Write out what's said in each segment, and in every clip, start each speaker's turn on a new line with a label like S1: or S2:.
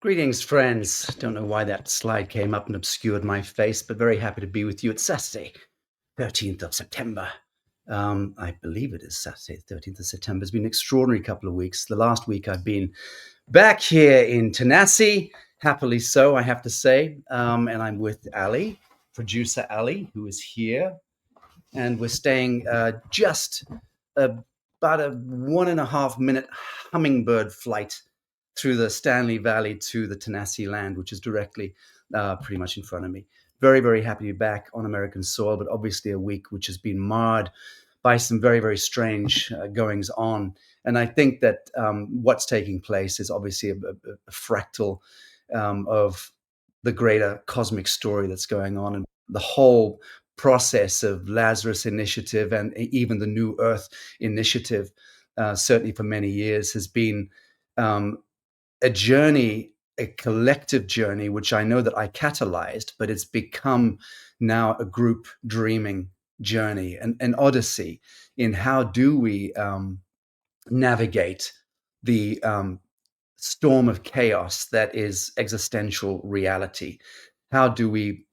S1: Greetings, friends. Don't know why that slide came up and obscured my face, but very happy to be with you. It's Saturday, 13th of September. I believe it is Saturday, 13th of September. It's been an extraordinary couple of weeks. The last week I've been back here in Tanasi, happily so, I have to say. And I'm with Ali, producer Ali, who is here. And we're staying just about a 1.5 minute hummingbird flight through the Stanley Valley to the Tanasi land, which is directly pretty much in front of me. Very, very happy to be back on American soil, but obviously a week which has been marred by some very, very strange goings on. And I think that what's taking place is obviously a fractal of the greater cosmic story that's going on. And the whole process of Lazarus Initiative and even the New Earth Initiative, certainly for many years, has been a journey, a collective journey, which I know that I catalyzed, but it's become now a group dreaming journey, an odyssey in how do we navigate the storm of chaos that is existential reality. How do we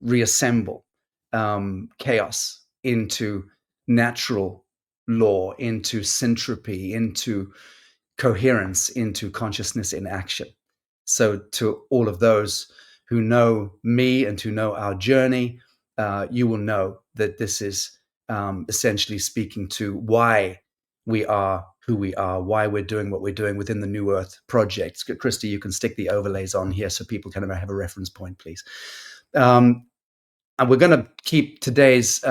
S1: reassemble chaos into natural law, into syntropy, into coherence, into consciousness in action? So to all of those who know me and who know our journey, you will know that this is essentially speaking to why we are who we are, why we're doing what we're doing within the New Earth project. Christy, you can stick the overlays on here so people kind of have a reference point, please. And we're going to keep today's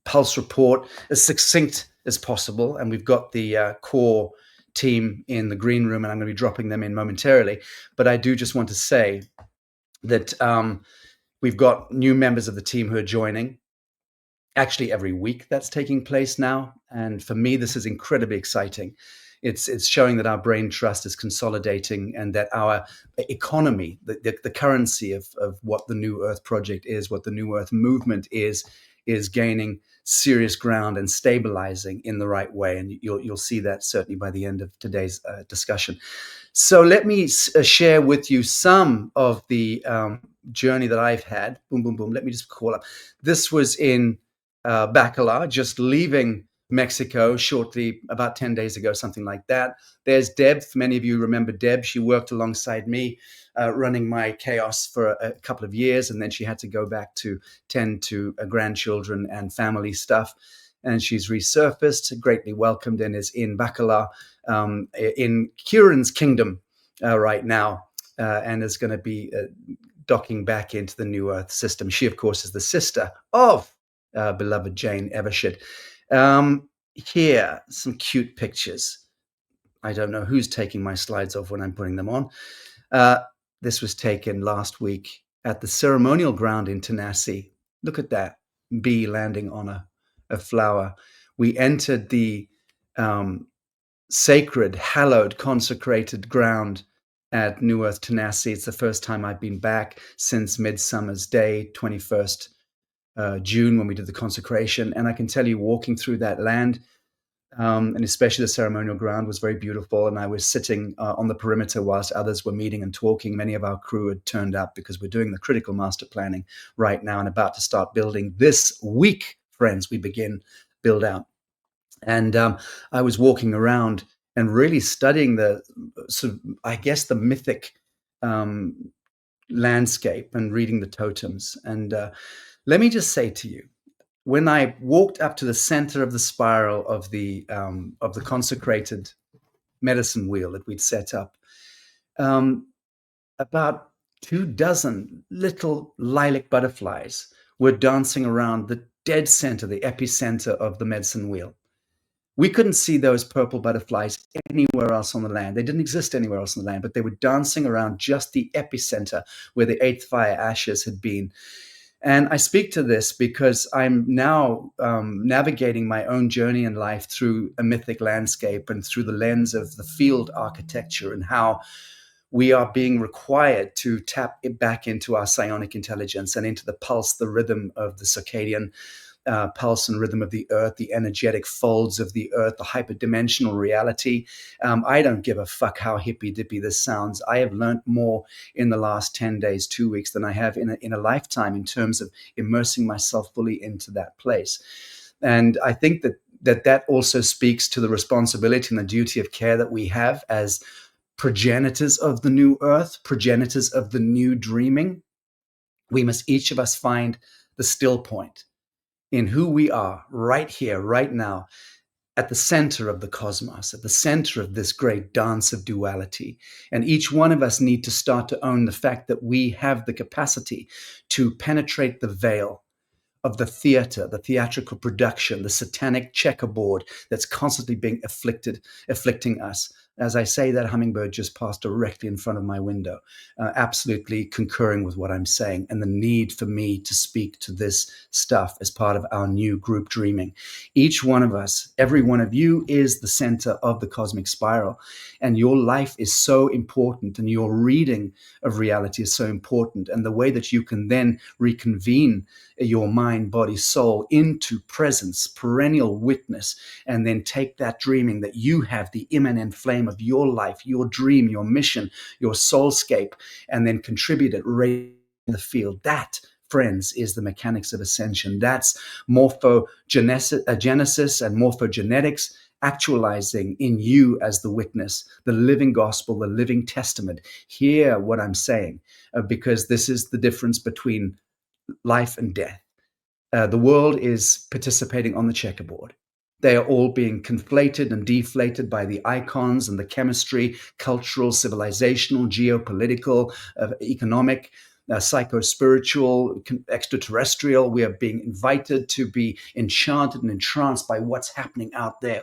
S1: Pulse report as succinct as possible. And we've got the core team in the green room, and I'm going to be dropping them in momentarily. But I do just want to say that we've got new members of the team who are joining. Actually, every week that's taking place now. And for me, this is incredibly exciting. It's showing that our brain trust is consolidating and that our economy, the currency of what the New Earth project is, what the New Earth movement is gaining serious ground and stabilizing in the right way. And you'll see that certainly by the end of today's discussion. So let me share with you some of the journey that I've had. Boom, boom, boom. Let me just call up. This was in Bacalar, just leaving Mexico shortly, about 10 days ago, something like that. There's Deb. Many of you remember Deb. She worked alongside me running my chaos for a couple of years, and then she had to go back to tend to grandchildren and family stuff. And she's resurfaced, greatly welcomed, and is in Bacalar, in Kieran's kingdom right now, and is going to be docking back into the New Earth system. She, of course, is the sister of beloved Jane Evershed. Here, some cute pictures. I don't know who's taking my slides off when I'm putting them on. This was taken last week at the ceremonial ground in Tanasi. Look at that bee landing on a flower. We entered the sacred, hallowed, consecrated ground at New Earth Tanasi. It's the first time I've been back since Midsummer's Day, 21st June, when we did the consecration. And I can tell you, walking through that land, and especially the ceremonial ground, was very beautiful. And I was sitting on the perimeter whilst others were meeting and talking. Many of our crew had turned up because we're doing the critical master planning right now and about to start building this week. Friends, we begin build out. And I was walking around and really studying the sort of, I guess, the mythic landscape and reading the totems. And let me just say to you, when I walked up to the center of the spiral of the consecrated medicine wheel that we'd set up, about 24 little lilac butterflies were dancing around the dead center, the epicenter of the medicine wheel. We couldn't see those purple butterflies anywhere else on the land. They didn't exist anywhere else on the land, but they were dancing around just the epicenter where the eighth fire ashes had been. And I speak to this because I'm now navigating my own journey in life through a mythic landscape and through the lens of the field architecture and how we are being required to tap it back into our psionic intelligence and into the pulse, the rhythm of the circadian, pulse and rhythm of the earth, the energetic folds of the earth, the hyperdimensional reality. I don't give a fuck how hippy-dippy this sounds. I have learned more in the last 10 days, 2 weeks than I have in a lifetime in terms of immersing myself fully into that place. And I think that also speaks to the responsibility and the duty of care that we have as progenitors of the new earth, progenitors of the new dreaming. We must each of us find the still point in who we are right here, right now, at the center of the cosmos, at the center of this great dance of duality. And each one of us need to start to own the fact that we have the capacity to penetrate the veil of the theater, the theatrical production, the satanic checkerboard that's constantly being afflicting us. As I say, that hummingbird just passed directly in front of my window, absolutely concurring with what I'm saying and the need for me to speak to this stuff as part of our new group dreaming. Each one of us, every one of you, is the center of the cosmic spiral, and your life is so important, and your reading of reality is so important, and the way that you can then reconvene your mind, body, soul into presence, perennial witness, and then take that dreaming that you have, the immanent flame of your life, your dream, your mission, your soulscape, and then contribute it right in the field. That, friends, is the mechanics of ascension. That's morphogenesis and morphogenetics actualizing in you as the witness, the living gospel, the living testament. Hear what I'm saying, because this is the difference between life and death. The world is participating on the checkerboard. They are all being conflated and deflated by the icons and the chemistry, cultural, civilizational, geopolitical, economic, psycho-spiritual, extraterrestrial. We are being invited to be enchanted and entranced by what's happening out there.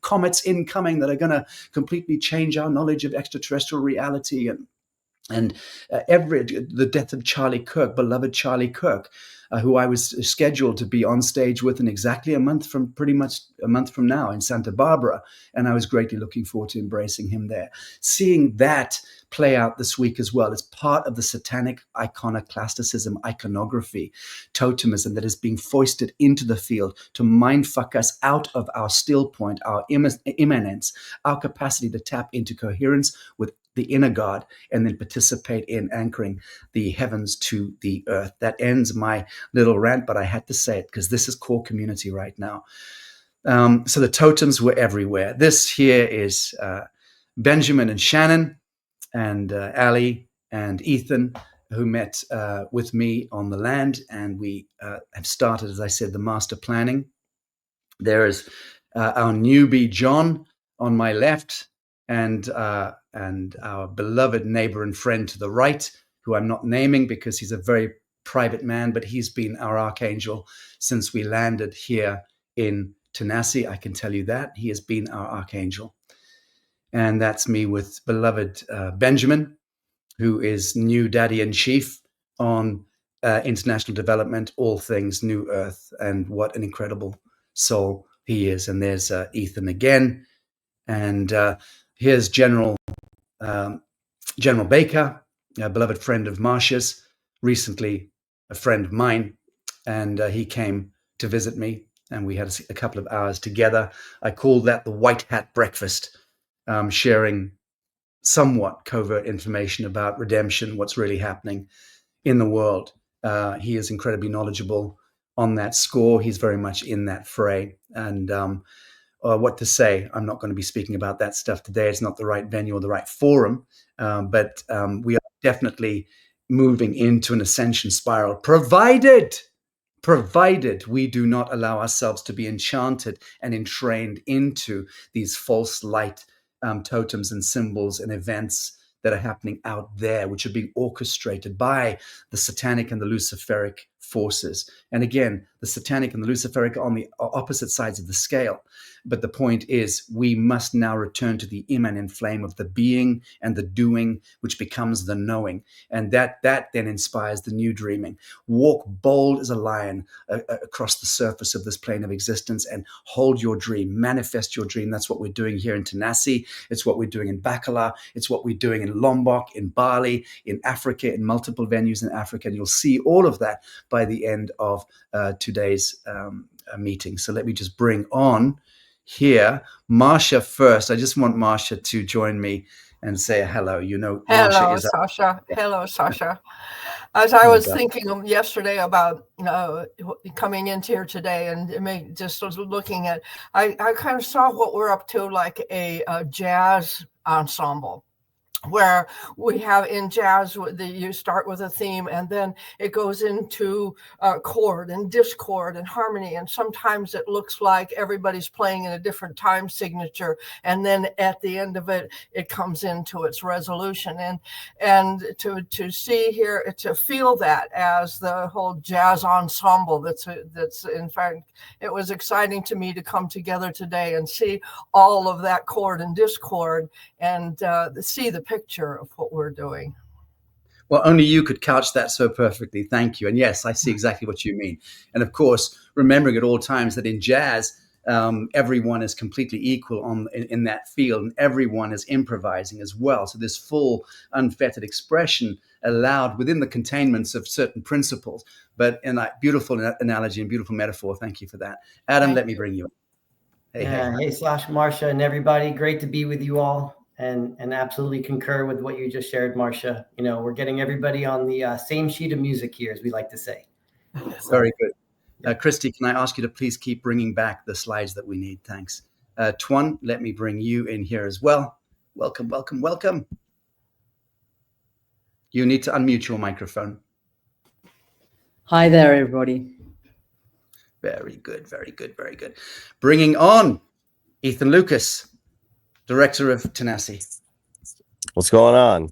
S1: Comets incoming that are going to completely change our knowledge of extraterrestrial reality, and the death of Charlie Kirk, beloved Charlie Kirk, who I was scheduled to be on stage with in exactly pretty much a month from now in Santa Barbara. And I was greatly looking forward to embracing him there. Seeing that play out this week as well as part of the satanic iconoclasticism, iconography, totemism that is being foisted into the field to mindfuck us out of our still point, our immanence, our capacity to tap into coherence with the inner God, and then participate in anchoring the heavens to the earth. That ends my little rant, but I had to say it because this is core community right now. So the totems were everywhere. This here is Benjamin and Shannon and Ali and Ethan, who met with me on the land, and we have started, as I said, the master planning. There is our newbie John on my left, and our beloved neighbor and friend to the right, who I'm not naming because he's a very private man, but he's been our archangel since we landed here in Tanasi. I can tell you that. He has been our archangel. And that's me with beloved Benjamin, who is new daddy-in-chief on international development, all things New Earth, and what an incredible soul he is. And there's Ethan again. And here's General Baker, a beloved friend of Marsha's, recently a friend of mine, and he came to visit me, and we had a couple of hours together. I call that the white hat breakfast, sharing somewhat covert information about redemption, what's really happening in the world. He is incredibly knowledgeable on that score. He's very much in that fray, and what to say. I'm not going to be speaking about that stuff today. It's not the right venue or the right forum, but we are definitely moving into an ascension spiral, provided we do not allow ourselves to be enchanted and entrained into these false light totems and symbols and events that are happening out there, which are being orchestrated by the satanic and the luciferic forces. And again, the satanic and the luciferic are on the opposite sides of the scale. But the point is, we must now return to the immanent flame of the being and the doing, which becomes the knowing. And that then inspires the new dreaming. Walk bold as a lion across the surface of this plane of existence and hold your dream, manifest your dream. That's what we're doing here in Tanasi. It's what we're doing in Bacala. It's what we're doing in Lombok, in Bali, in Africa, in multiple venues in Africa. And you'll see all of that by the end of today's meeting. So let me just bring on here Marcia first. I just want Marcia to join me and say hello. You know, Marcia
S2: Hello,
S1: is
S2: Sacha. Hello, Sacha. As I was thinking yesterday about coming into here today, and just was looking at, I kind of saw what we're up to, like a jazz ensemble, where we have in jazz, you start with a theme and then it goes into chord and discord and harmony. And sometimes it looks like everybody's playing in a different time signature. And then at the end of it, it comes into its resolution. And to see here, to feel that as the whole jazz ensemble, that's in fact, it was exciting to me to come together today and see all of that chord and discord and see the picture of what we're doing.
S1: Well, only you could couch that so perfectly. Thank you. And yes, I see exactly what you mean. And of course, remembering at all times that in jazz, everyone is completely equal in that field, and everyone is improvising as well. So this full, unfettered expression allowed within the containments of certain principles. But in that beautiful analogy and beautiful metaphor, thank you for that. Adam, let me bring you in.
S3: Hey, Slash, Marcia, and everybody. Great to be with you all. And absolutely concur with what you just shared, Marcia. You know, we're getting everybody on the same sheet of music here, as we like to say.
S1: Very good. Christy, can I ask you to please keep bringing back the slides that we need? Thanks. Tuan, let me bring you in here as well. Welcome, welcome, welcome. You need to unmute your microphone.
S4: Hi there, everybody.
S1: Very good, very good, very good. Bringing on Ethan Lucas, Director of Tenacity.
S5: What's going on?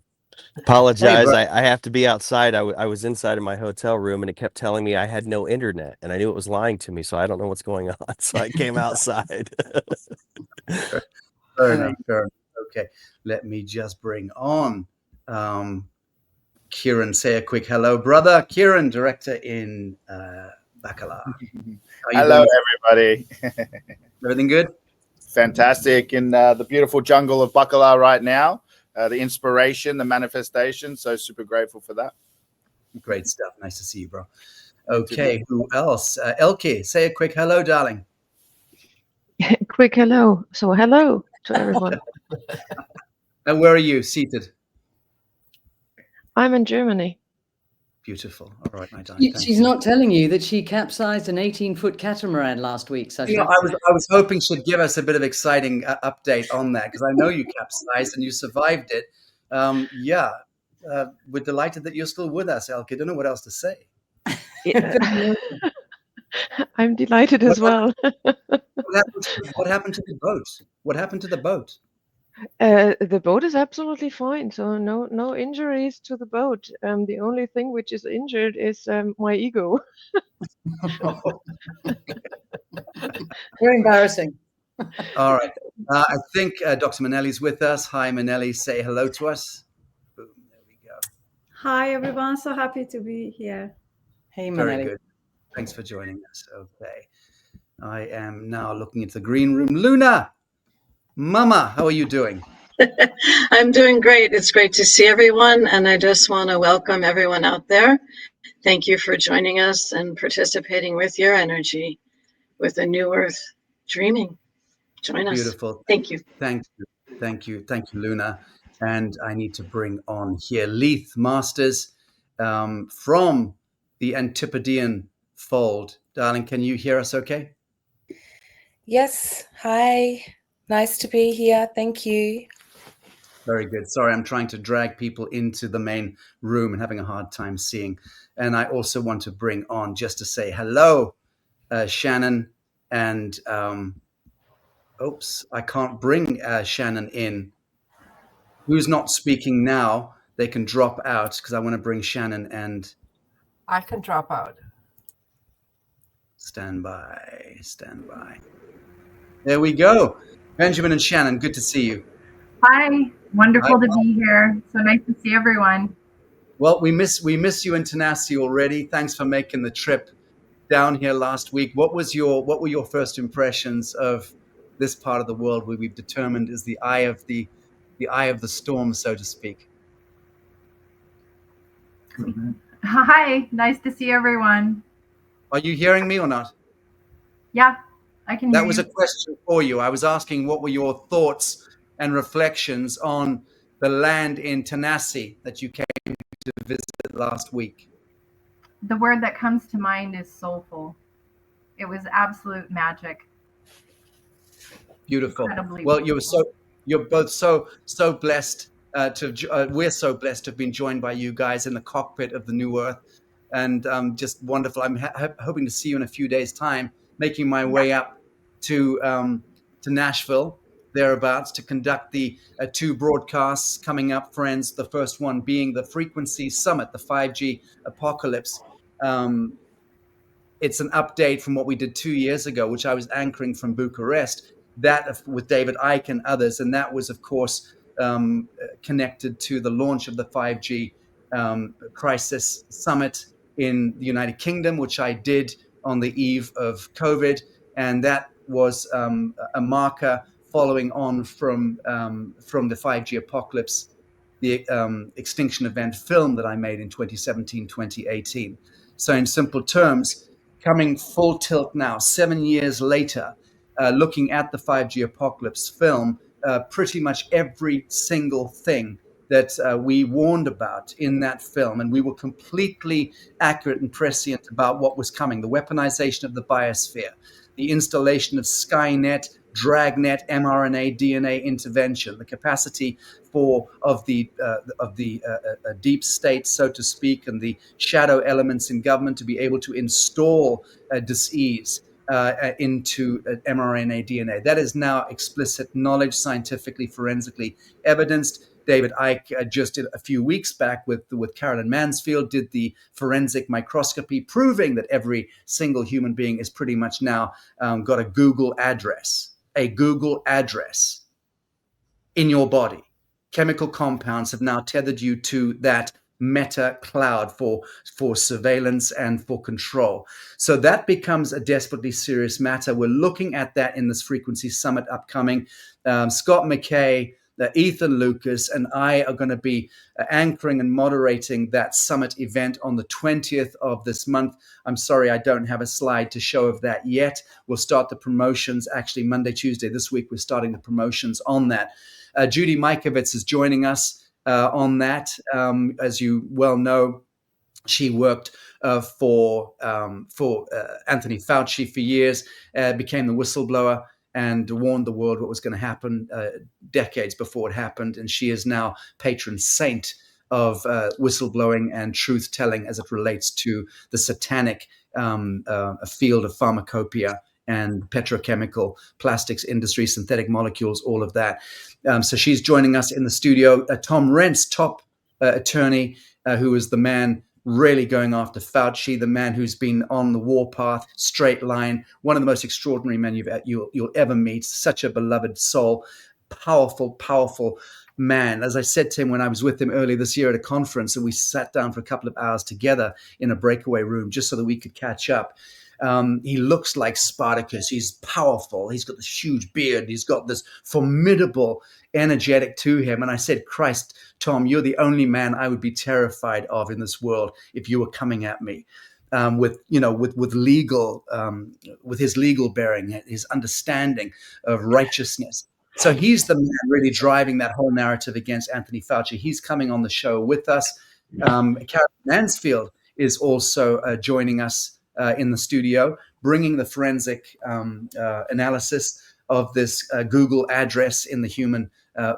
S5: Apologize. Hey, I have to be outside. I was inside of my hotel room and it kept telling me I had no internet and I knew it was lying to me. So I don't know what's going on. So I came outside.
S1: Fair enough. Okay. Let me just bring on Kieran. Say a quick hello, brother. Kieran, Director in Bacala.
S6: Hello, everybody.
S1: Everything good?
S6: Fantastic. In the beautiful jungle of Bacala right now. The inspiration, the manifestation. So super grateful for that.
S1: Great stuff. Nice to see you, bro. Okay, who else? Elke, say a quick hello, darling.
S7: Quick hello. So hello to everyone.
S1: And where are you seated?
S7: I'm in Germany.
S1: Beautiful. All right, my darling.
S4: She's not telling you that she capsized an 18-foot catamaran last week. So
S1: I was hoping she'd give us a bit of exciting update on that, because I know you capsized and you survived it. We're delighted that you're still with us, Elke. I don't know what else to say.
S7: I'm delighted as well.
S1: What happened to the boat? What happened to the boat?
S7: The boat is absolutely fine. So no injuries to the boat. The only thing which is injured is my ego.
S4: Very embarrassing.
S1: All right. I think Dr. Manelli's with us. Hi, Manelli. Say hello to us. Boom. There we go.
S8: Hi, everyone. So happy to be here.
S4: Hey, Manelli.
S1: Very good. Thanks for joining us. Okay. I am now looking into the green room. Luna, Mama, how are you doing?
S9: I'm doing great. It's great to see everyone. And I just want to welcome everyone out there. Thank you for joining us and participating with your energy with the New Earth Dreaming. Join us.
S1: Beautiful.
S9: Thank you.
S1: Thank you. Thank you. Thank you, Luna. And I need to bring on here Leith Masters from the Antipodean fold. Darling, can you hear us okay?
S10: Yes. Hi. Nice to be here. Thank you.
S1: Very good. Sorry, I'm trying to drag people into the main room and having a hard time seeing. And I also want to bring on, just to say hello, Shannon. And I can't bring Shannon in. Who's not speaking now, they can drop out, because I want to bring Shannon and...
S2: I can drop out.
S1: Stand by. There we go. Benjamin and Shannon, good to see you.
S11: Hi, wonderful to be here. So nice to see everyone.
S1: Well, we miss you in Tenacity already. Thanks for making the trip down here last week. What were your first impressions of this part of the world where we've determined is the eye of the storm, so to speak?
S11: Hi, nice to see everyone.
S1: Are you hearing me or not?
S11: Yeah, I can hear
S1: That was
S11: you.
S1: a question for you. I was asking what were your thoughts and reflections on the land in Tanasi that you came to visit last week.
S11: The word that comes to mind is soulful. It was absolute magic.
S1: Beautiful.
S11: Incredibly
S1: Well,
S11: beautiful.
S1: you're both so blessed we're so blessed to have been joined by you guys in the cockpit of the New Earth, and just wonderful. I'm hoping to see you in a few days' time, making my way up to Nashville thereabouts to conduct the two broadcasts coming up, friends. The first one being the Frequency Summit, the 5G Apocalypse. It's an update from what we did 2 years ago, which I was anchoring from Bucharest, that with David Icke and others. And that was, of course, connected to the launch of the 5G Crisis Summit in the United Kingdom, which I did on the eve of COVID. And that was a marker following on from the 5G Apocalypse, the extinction event film that I made in 2017, 2018. So in simple terms, coming full tilt now, 7 years later, looking at the 5G Apocalypse film, pretty much every single thing that we warned about in that film, and we were completely accurate and prescient about what was coming: the weaponization of the biosphere, the installation of Skynet, Dragnet, mRNA, DNA intervention, the capacity of the deep state, so to speak, and the shadow elements in government to be able to install disease into mRNA, DNA. That is now explicit knowledge, scientifically, forensically evidenced. David Icke just did a few weeks back with Carolyn Mansfield, did the forensic microscopy, proving that every single human being is pretty much now got a Google address in your body. Chemical compounds have now tethered you to that meta cloud for surveillance and for control. So that becomes a desperately serious matter. We're looking at that in this Frequency Summit upcoming. Scott McKay, Ethan Lucas, and I are going to be anchoring and moderating that summit event on the 20th of this month. I'm sorry, I don't have a slide to show of that yet. We'll start the promotions actually Monday, Tuesday this week. We're starting the promotions on that. Judy Mikovits is joining us on that. As you well know, she worked for Anthony Fauci for years, became the whistleblower, and warned the world what was going to happen decades before it happened. And she is now patron saint of whistleblowing and truth-telling as it relates to the satanic field of pharmacopoeia and petrochemical, plastics industry, synthetic molecules, all of that. So she's joining us in the studio. Tom Rentz, top attorney, who is the man really going after Fauci, the man who's been on the warpath, straight line, one of the most extraordinary men you'll ever meet, such a beloved soul, powerful man. As I said to him when I was with him earlier this year at a conference, and we sat down for a couple of hours together in a breakaway room just so that we could catch up. He looks like Spartacus. He's powerful. He's got this huge beard. He's got this formidable energetic to him. And I said, Christ, Tom, you're the only man I would be terrified of in this world if you were coming at me with legal, with his legal bearing, his understanding of righteousness. So he's the man really driving that whole narrative against Anthony Fauci. He's coming on the show with us. Karen Mansfield is also joining us in the studio, bringing the forensic analysis of this Google address in the human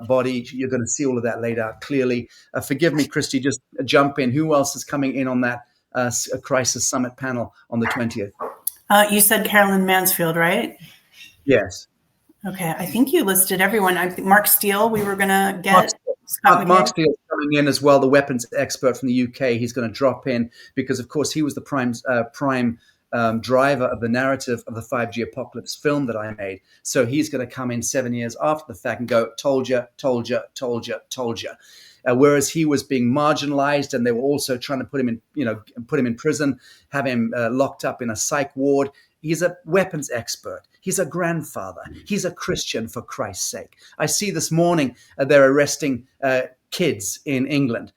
S1: body. You're going to see all of that laid out clearly. Forgive me, Christy, just jump in. Who else is coming in on that Crisis Summit panel on the 20th?
S12: You said Carolyn Mansfield, right?
S1: Yes.
S12: Okay, I think you listed everyone. I think Mark Steele, we were going to get.
S1: Mark Steele coming in as well, the weapons expert from the UK. He's going to drop in because, of course, he was the prime driver of the narrative of the 5G Apocalypse film that I made. So he's going to come in 7 years after the fact and go, told you. Whereas he was being marginalized, and they were also trying to put him in prison, have him locked up in a psych ward. He's a weapons expert. He's a grandfather. He's a Christian, for Christ's sake. I see this morning they're arresting kids in England,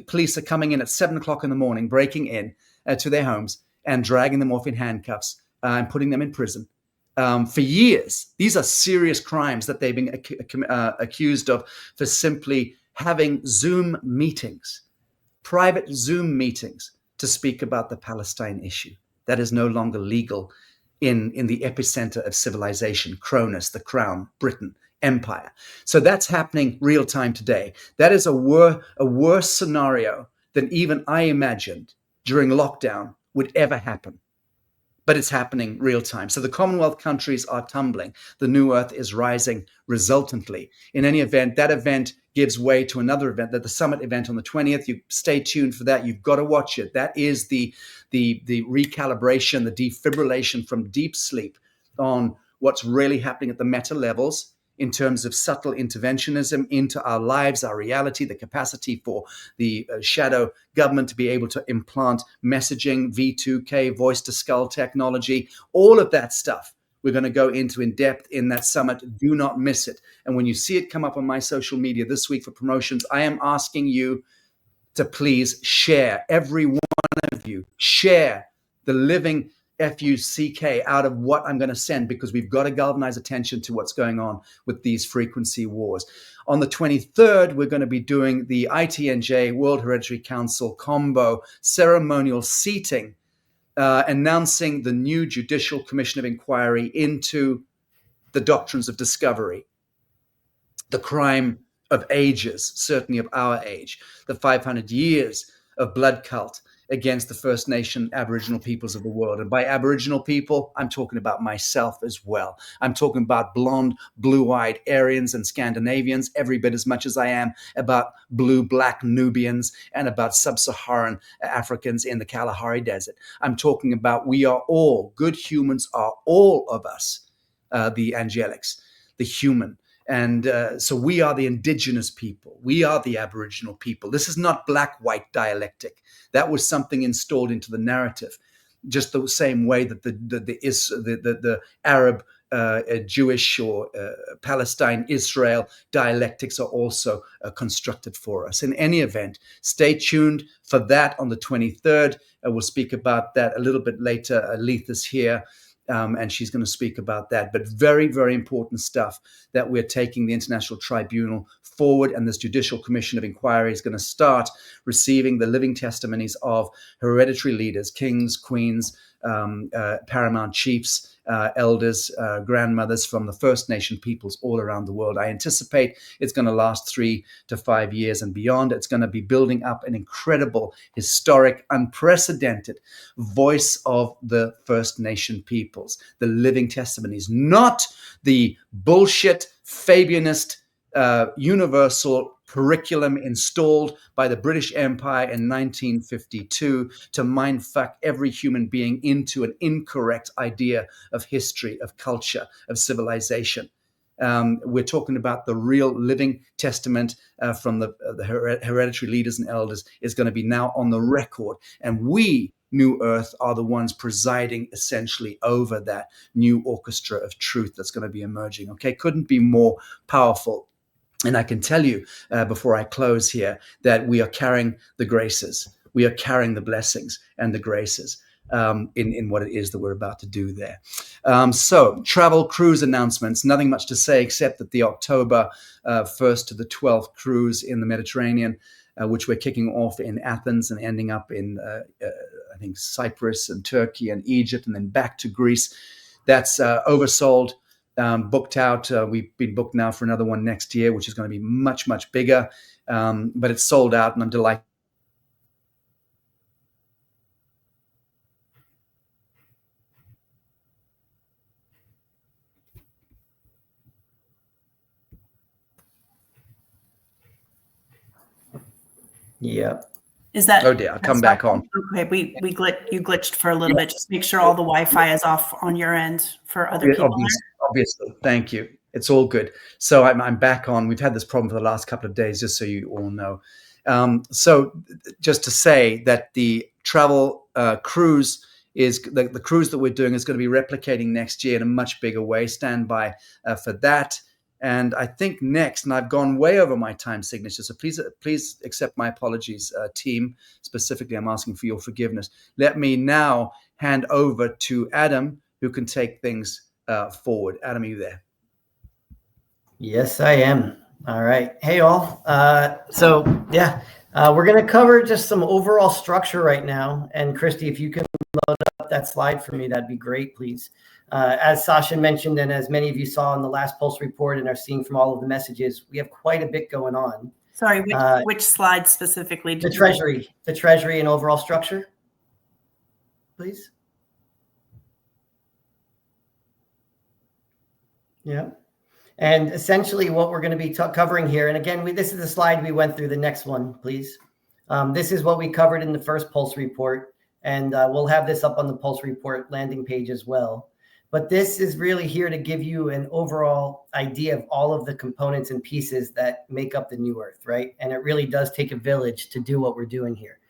S1: police are coming in at 7 o'clock in the morning, breaking in to their homes and dragging them off in handcuffs and putting them in prison. For years. These are serious crimes that they've been accused of for simply having Zoom meetings, private Zoom meetings to speak about the Palestine issue. That is no longer legal in the epicenter of civilization, Cronus, the crown, Britain, empire. So that's happening real time today. That is a worse scenario than even I imagined during lockdown would ever happen. But it's happening real time. So the Commonwealth countries are tumbling. The new earth is rising resultantly. In any event, that event gives way to another event, that the summit event on the 20th. You stay tuned for that. You've got to watch it. That is the recalibration, the defibrillation from deep sleep on what's really happening at the meta levels in terms of subtle interventionism into our lives, our reality, the capacity for the shadow government to be able to implant messaging, V2K, voice to skull technology, all of that stuff. We're going to go into in depth in that summit. Do not miss it. And when you see it come up on my social media this week for promotions, I am asking you to please share. Every one of you, share the living FUCK out of what I'm going to send, because we've got to galvanize attention to what's going on with these frequency wars. On the 23rd, we're going to be doing the ITNJ World Hereditary Council combo ceremonial seating, announcing the new Judicial Commission of Inquiry into the Doctrines of Discovery, the crime of ages, certainly of our age, the 500 years of blood cult against the First Nation Aboriginal peoples of the world. And by Aboriginal people, I'm talking about myself as well. I'm talking about blonde, blue-eyed Aryans and Scandinavians, every bit as much as I am about blue-black Nubians and about sub-Saharan Africans in the Kalahari Desert. I'm talking about we are all, good humans are all of us, the angelics, the human. And so we are the indigenous people. We are the Aboriginal people. This is not black-white dialectic. That was something installed into the narrative, just the same way that the Arab, Jewish, or Palestine, Israel dialectics are also constructed for us. In any event, stay tuned for that on the 23rd. We'll speak about that a little bit later. Leith is here. And she's going to speak about that. But very, very important stuff that we're taking the International Tribunal forward. And this Judicial Commission of Inquiry is going to start receiving the living testimonies of hereditary leaders, kings, queens, paramount chiefs, elders, grandmothers from the First Nation peoples all around the world. I anticipate it's going to last 3 to 5 years and beyond. It's going to be building up an incredible, historic, unprecedented voice of the First Nation peoples, the living testimonies, not the bullshit Fabianist universal curriculum installed by the British Empire in 1952 to mindfuck every human being into an incorrect idea of history, of culture, of civilization. We're talking about the real living testament from the hereditary leaders and elders is going to be now on the record. And we, New Earth, are the ones presiding essentially over that new orchestra of truth that's going to be emerging. Okay, couldn't be more powerful. And I can tell you before I close here that we are carrying the graces. We are carrying the blessings and the graces in what it is that we're about to do there. So travel cruise announcements, nothing much to say except that the October 1st to the 12th cruise in the Mediterranean, which we're kicking off in Athens and ending up in, I think, Cyprus and Turkey and Egypt and then back to Greece. That's oversold. Booked out. We've been booked now for another one next year, which is going to be much, much bigger. But it's sold out, and I'm delighted.
S3: Yeah.
S12: Is that?
S1: Oh dear, I'll come back on.
S12: Okay, you glitched for a little bit. Just make sure all the Wi-Fi is off on your end for other people.
S1: Obviously, thank you. It's all good. So I'm back on. We've had this problem for the last couple of days, just so you all know. So just to say that the travel cruise is the cruise that we're doing is going to be replicating next year in a much bigger way. Stand by for that. And I think next, and I've gone way over my time signature, so please accept my apologies, team. Specifically, I'm asking for your forgiveness. Let me now hand over to Adam, who can take things forward. Adam, are you there?
S3: Yes, I am. All right. Hey, all. We're going to cover just some overall structure right now. And Christy, if you can load up that slide for me, that'd be great, please. As Sacha mentioned, and as many of you saw in the last Pulse report and are seeing from all of the messages, we have quite a bit going on.
S12: Sorry, which slide specifically?
S3: The treasury and overall structure, please. Yeah. And essentially what we're going to be covering here, and again, this is the slide we went through. The next one, please. This is what we covered in the first Pulse report, and we'll have this up on the Pulse report landing page as well. But this is really here to give you an overall idea of all of the components and pieces that make up the New Earth, right? And it really does take a village to do what we're doing here,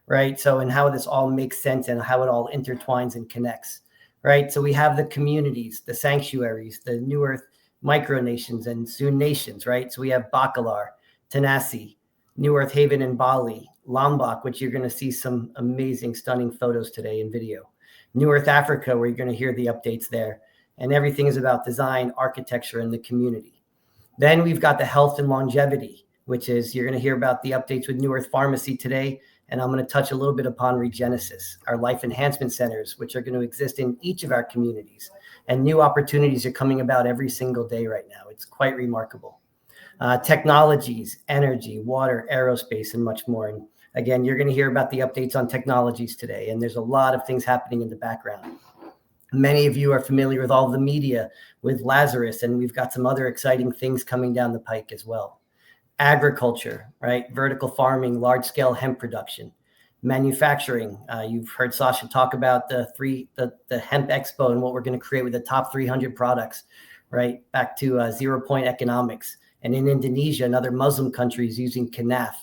S3: right? So, and how this all makes sense and how it all intertwines and connects, right? So we have the communities, the sanctuaries, the New Earth micronations and soon nations, right? So we have Bacalar, Tanasi, New Earth Haven in Bali, Lombok, which you're going to see some amazing, stunning photos today in video. New Earth Africa, where you're going to hear the updates there. And everything is about design, architecture, and the community. Then we've got the health and longevity, which is you're going to hear about the updates with New Earth Pharmacy today. And I'm going to touch a little bit upon Regenesis, our life enhancement centers, which are going to exist in each of our communities. And new opportunities are coming about every single day right now. It's quite remarkable. Technologies, energy, water, aerospace, and much more. And again, you're going to hear about the updates on technologies today. And there's a lot of things happening in the background. Many of you are familiar with all of the media with Lazarus, and we've got some other exciting things coming down the pike as well. Agriculture, right? Vertical farming, large-scale hemp production. Manufacturing. You've heard Sacha talk about the hemp expo and what we're going to create with the top 300 products, right? Back to 0 point economics. And in Indonesia and other Muslim countries using Kanaf.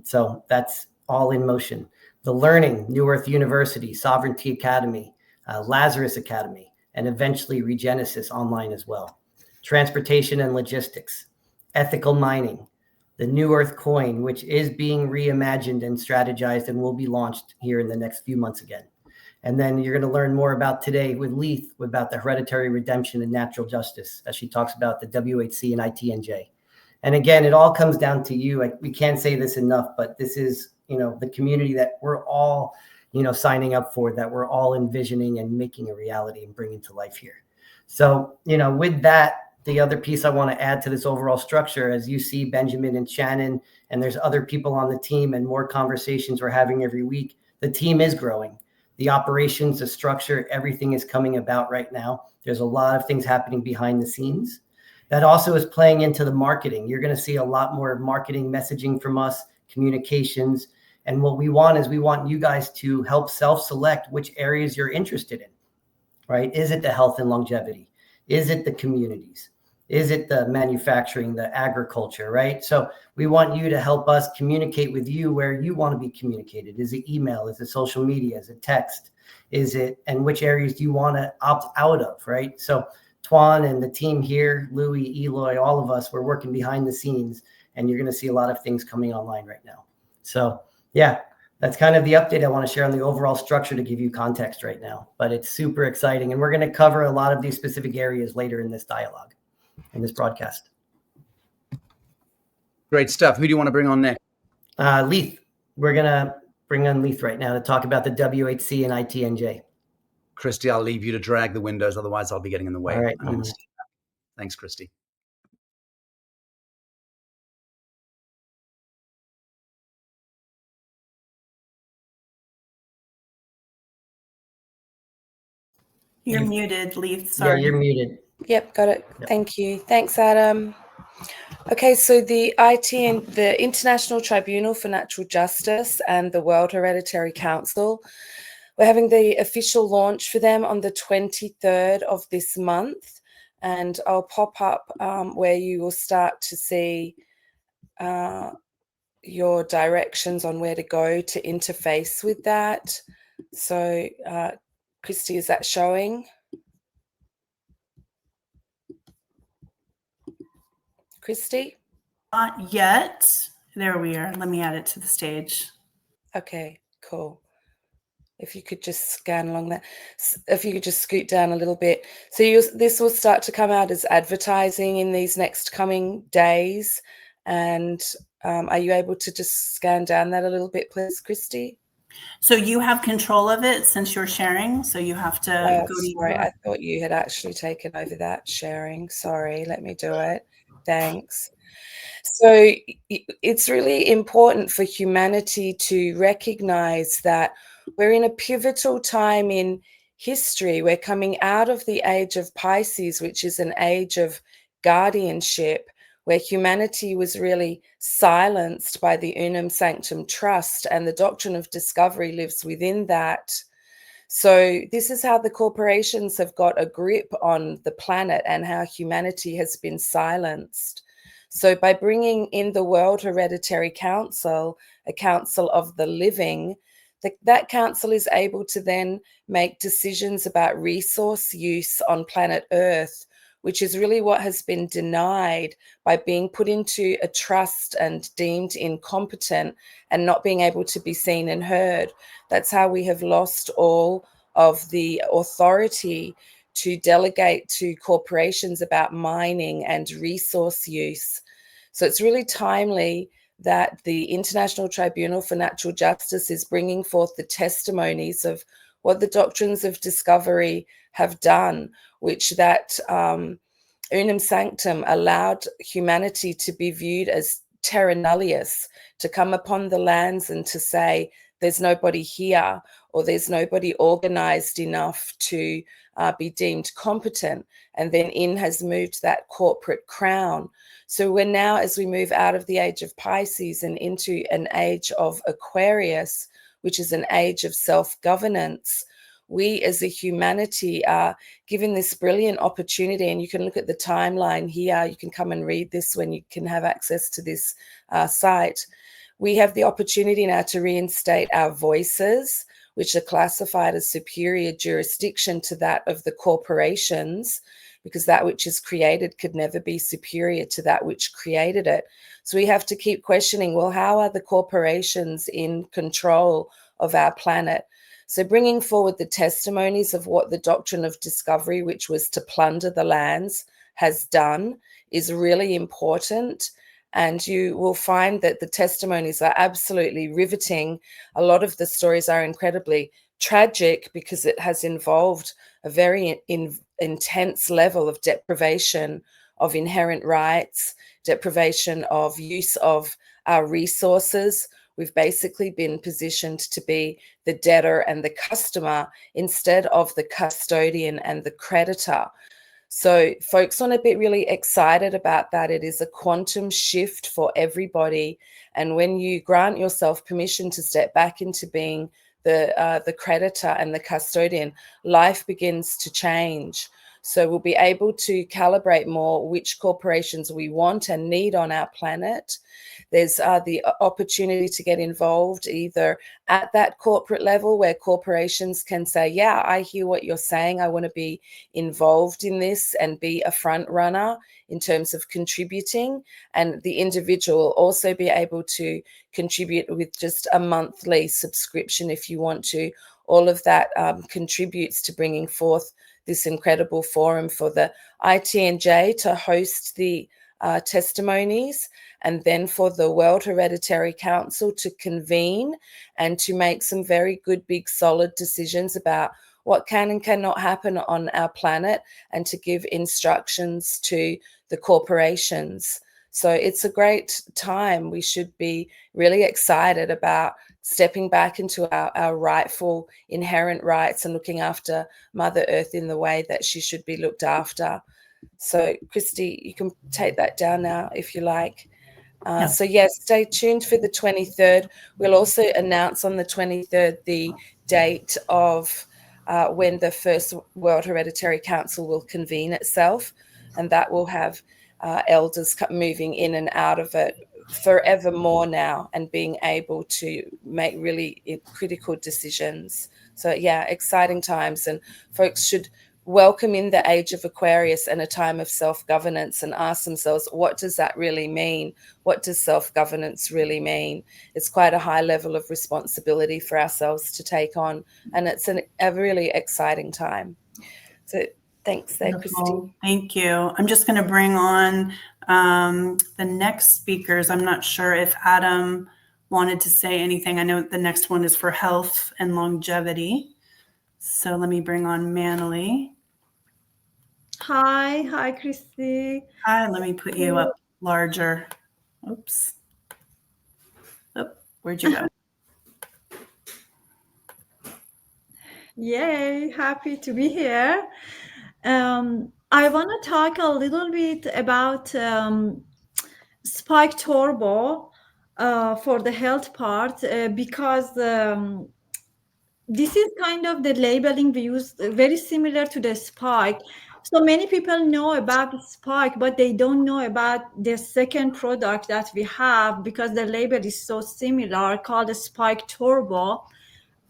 S3: So that's all in motion. The learning, New Earth University, Sovereignty Academy, Lazarus Academy, and eventually Regenesis online as well. Transportation and logistics, ethical mining, the New Earth coin, which is being reimagined and strategized and will be launched here in the next few months again. And then you're going to learn more about today with Leith about the hereditary redemption and natural justice, as she talks about the WHC and ITNJ. And again, it all comes down to you. We can't say this enough, but this is, the community that we're all, signing up for, that we're all envisioning and making a reality and bringing to life here. So, with that, the other piece I want to add to this overall structure, as you see Benjamin and Shannon, and there's other people on the team and more conversations we're having every week, the team is growing. The operations, the structure, everything is coming about right now. There's a lot of things happening behind the scenes. That also is playing into the marketing. You're going to see a lot more marketing messaging from us, communications. And what we want is we want you guys to help self-select which areas you're interested in, right? Is it the health and longevity? Is it the communities? Is it the manufacturing, the agriculture, right? So we want you to help us communicate with you where you want to be communicated. Is it email? Is it social media? Is it text? And which areas do you want to opt out of, right? So Tuan and the team here, Louis, Eloy, all of us, we're working behind the scenes, and you're going to see a lot of things coming online right now. So yeah, that's kind of the update I want to share on the overall structure to give you context right now. But it's super exciting, and we're going to cover a lot of these specific areas later in this dialogue, in this broadcast.
S1: Great stuff. Who do you want to bring on next?
S3: Leith. We're going to bring on Leith right now to talk about the WHC and ITNJ.
S1: Christy, I'll leave you to drag the windows. Otherwise, I'll be getting in the way.
S3: All right.
S1: Thanks, Christy.
S12: You're muted, Leith. Sorry.
S3: Yeah, you're muted.
S10: Yep, got it.
S3: Yep.
S10: Thank you. Thanks, Adam. Okay, so the the International Tribunal for Natural Justice and the World Hereditary Council, we're having the official launch for them on the 23rd of this month. And I'll pop up where you will start to see your directions on where to go to interface with that. So, Christy, is that showing? Christy?
S12: Not yet. There we are. Let me add it to the stage.
S10: Okay, cool. If you could just scan along that, if you could just scoot down a little bit. So this will start to come out as advertising in these next coming days. And are you able to just scan down that a little bit, please, Christy?
S12: So you have control of it since you're sharing. So you have to go to
S10: sorry, I thought you had actually taken over that sharing. Sorry, let me do it. Thanks. So it's really important for humanity to recognize that we're in a pivotal time in history. We're coming out of the age of Pisces, which is an age of guardianship, where humanity was really silenced by the Unum Sanctum Trust, and the doctrine of discovery lives within that. So this is how the corporations have got a grip on the planet and how humanity has been silenced. So by bringing in the World Hereditary Council, a council of the living, that council is able to then make decisions about resource use on planet Earth, which is really what has been denied by being put into a trust and deemed incompetent and not being able to be seen and heard. That's how we have lost all of the authority to delegate to corporations about mining and resource use. So it's really timely that the International Tribunal for Natural Justice is bringing forth the testimonies of what the Doctrines of Discovery have done, which that Unum Sanctum allowed humanity to be viewed as terra nullius, to come upon the lands and to say there's nobody here, or there's nobody organized enough to be deemed competent. And then in has moved that corporate crown. So we're now, as we move out of the age of Pisces and into an age of Aquarius, which is an age of self-governance, we as a humanity are given this brilliant opportunity. And you can look at the timeline here. You can come and read this when you can have access to this site. We have the opportunity now to reinstate our voices, which are classified as superior jurisdiction to that of the corporations, because that which is created could never be superior to that which created it. So we have to keep questioning, well, how are the corporations in control of our planet? So bringing forward the testimonies of what the Doctrine of Discovery, which was to plunder the lands, has done is really important. And you will find that the testimonies are absolutely riveting. A lot of the stories are incredibly tragic because it has involved a very intense level of deprivation of inherent rights, deprivation of use of our resources. We've basically been positioned to be the debtor and the customer instead of the custodian and the creditor. So folks want to be really excited about that. It is a quantum shift for everybody. And when you grant yourself permission to step back into being the creditor and the custodian, life begins to change. So we'll be able to calibrate more which corporations we want and need on our planet. There's the opportunity to get involved either at that corporate level where corporations can say, yeah, I hear what you're saying. I want to be involved in this and be a front runner in terms of contributing. And the individual will also be able to contribute with just a monthly subscription if you want to. All of that contributes to bringing forth this incredible forum for the ITNJ to host the testimonies, and then for the World Hereditary Council to convene and to make some very good, big, solid decisions about what can and cannot happen on our planet, and to give instructions to the corporations. So it's a great time. We should be really excited about stepping back into our rightful inherent rights and looking after Mother Earth in the way that she should be looked after. So Christy, you can take that down now if you like. So yes, stay tuned for the 23rd. We'll also announce on the 23rd the date of when the first World Hereditary Council will convene itself, and that will have elders moving in and out of it forevermore now and being able to make really critical decisions. So yeah, exciting times, and folks should welcome in the age of Aquarius and a time of self-governance and ask themselves, what does that really mean? What does self-governance really mean? It's quite a high level of responsibility for ourselves to take on, and it's a really exciting time. So thanks there, Christine.
S12: Thank you. I'm just going to bring on the next speakers. I'm not sure if Adam wanted to say anything. I know the next one is for health and longevity. So let me bring on Manali.
S8: Hi, Christy.
S12: Hi, let me put you up larger. Oops. Oh, where'd you go?
S8: Yay, happy to be here. I want to talk a little bit about Spike Turbo for the health part because this is kind of the labeling we use, very similar to the Spike. So many people know about the Spike, but they don't know about the second product that we have because the label is so similar, called the Spike Turbo.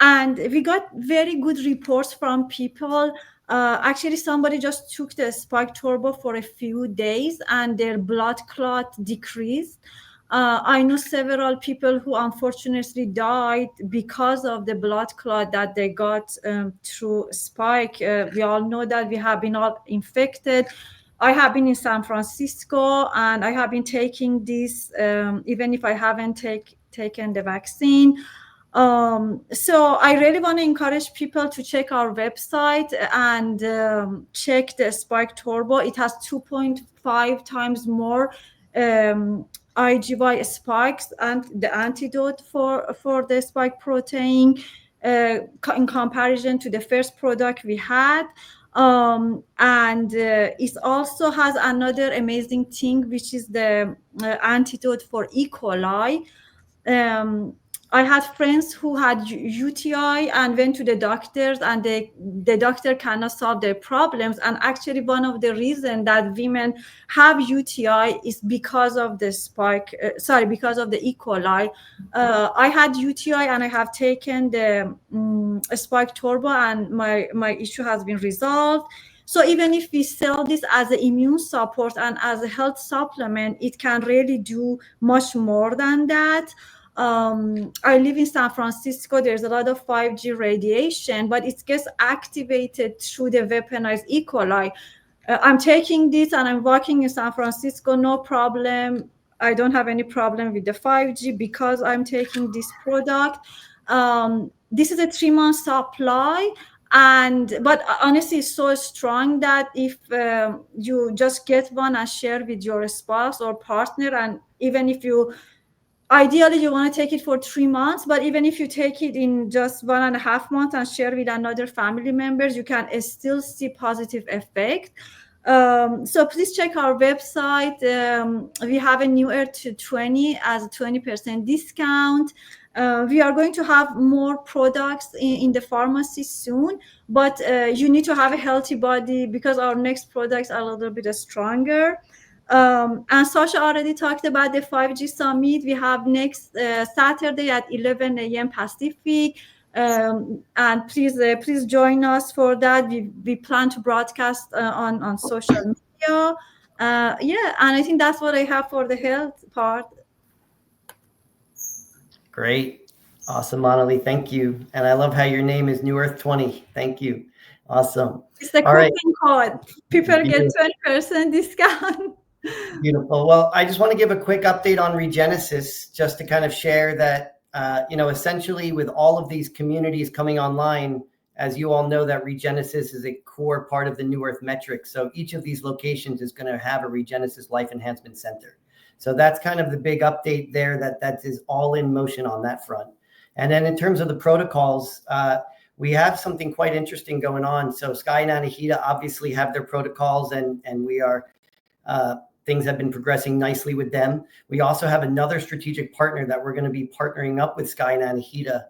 S8: And we got very good reports from people. Actually, somebody just took the Spike Turbo for a few days and their blood clot decreased. I know several people who unfortunately died because of the blood clot that they got through Spike. We all know that we have been all infected. I have been in San Francisco and I have been taking this even if I haven't taken the vaccine. So I really want to encourage people to check our website and check the Spike Turbo. It has 2.5 times more IgY spikes and the antidote for the spike protein in comparison to the first product we had. And it also has another amazing thing, which is the antidote for E. coli. I had friends who had UTI and went to the doctors, and the doctor cannot solve their problems. And actually, one of the reasons that women have UTI is because of the because of the E. coli. I had UTI and I have taken the Spike Turbo, and my issue has been resolved. So even if we sell this as an immune support and as a health supplement, it can really do much more than that. I live in San Francisco. There's a lot of 5G radiation, but it gets activated through the weaponized E. coli. I'm taking this and I'm working in San Francisco, no problem. I don't have any problem with the 5G because I'm taking this product. This is a 3-month supply. But honestly, it's so strong that if you just get one and share with your spouse or partner, and even if ideally you want to take it for 3 months, but even if you take it in just 1.5 months and share with another family members, you can still see positive effect. So please check our website. We have a NewEarth 20 as a 20% discount. We are going to have more products in the pharmacy soon, but you need to have a healthy body because our next products are a little bit stronger. And Sacha already talked about the 5G summit. We have next Saturday at 11 a.m. Pacific. And please join us for that. We plan to broadcast on social media. Yeah, and I think that's what I have for the health part.
S3: Great. Awesome, Monali. Thank you. And I love how your name is NewEarth 20. Thank you. Awesome.
S8: It's the coupon code. People get 20% discount.
S3: Beautiful. Well, I just want to give a quick update on Regenesis, just to kind of share that, essentially with all of these communities coming online, as you all know, that Regenesis is a core part of the NewEarth metric. So each of these locations is going to have a Regenesis Life Enhancement Center. So that's kind of the big update there, that is all in motion on that front. And then in terms of the protocols, we have something quite interesting going on. So Sky and Anahita obviously have their protocols, and we are things have been progressing nicely with them. We also have another strategic partner that we're going to be partnering up with Sky and Anahita,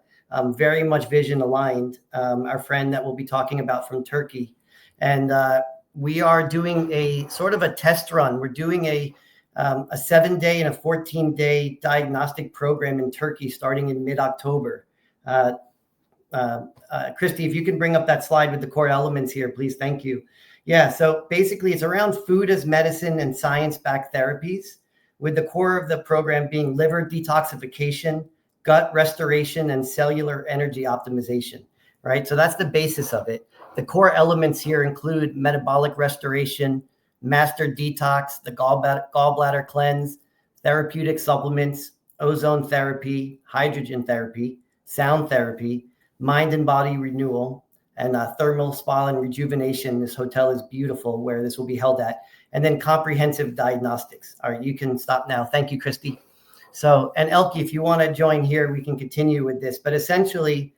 S3: very much vision aligned, our friend that we'll be talking about from Turkey. And we are doing a sort of a test run. We're doing a 7-day and a 14-day diagnostic program in Turkey starting in mid-October. Christy, if you can bring up that slide with the core elements here, please. Thank you. Yeah, so basically it's around food as medicine and science-backed therapies, with the core of the program being liver detoxification, gut restoration, and cellular energy optimization, right? So that's the basis of it. The core elements here include metabolic restoration, master detox, the gallbladder cleanse, therapeutic supplements, ozone therapy, hydrogen therapy, sound therapy, mind and body renewal, and thermal spa and rejuvenation. This hotel is beautiful where this will be held at. And then comprehensive diagnostics. All right, you can stop now. Thank you, Christy. So, and Elke, if you want to join here, we can continue with this. But essentially,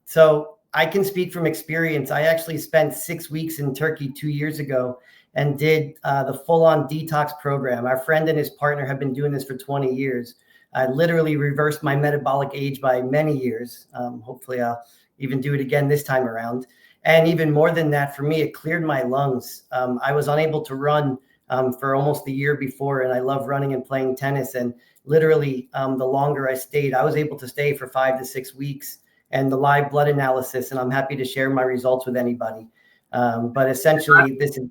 S3: so I can speak from experience. I actually spent 6 weeks in Turkey 2 years ago and did the full-on detox program. Our friend and his partner have been doing this for 20 years. I literally reversed my metabolic age by many years. Hopefully I'll even do it again this time around. And even more than that, for me, it cleared my lungs. I was unable to run for almost a year before, and I love running and playing tennis. And literally, the longer I stayed, I was able to stay for 5 to 6 weeks, and the live blood analysis, and I'm happy to share my results with anybody. But essentially, this is...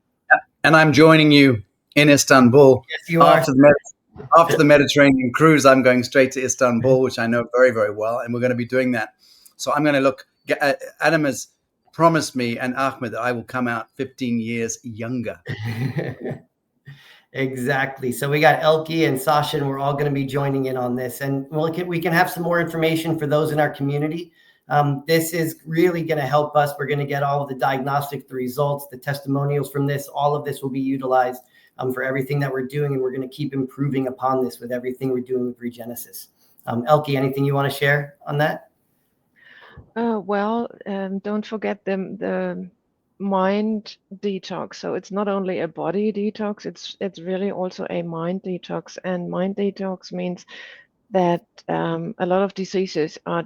S1: And I'm joining you in Istanbul.
S3: Yes, you are.
S1: After the Mediterranean cruise, I'm going straight to Istanbul, which I know very, very well, and we're going to be doing that. So I'm going to look. Adam has promised me, and Ahmed, that I will come out 15 years younger.
S3: Exactly. So we got Elke and Sacha, and we're all going to be joining in on this. And we can have some more information for those in our community. This is really going to help us. We're going to get all of the diagnostic, the results, the testimonials from this. All of this will be utilized for everything that we're doing, and we're going to keep improving upon this with everything we're doing with Regenesis. Elke, anything you want to share on that?
S7: Well, don't forget the mind detox. So it's not only a body detox, it's really also a mind detox. And mind detox means that a lot of diseases are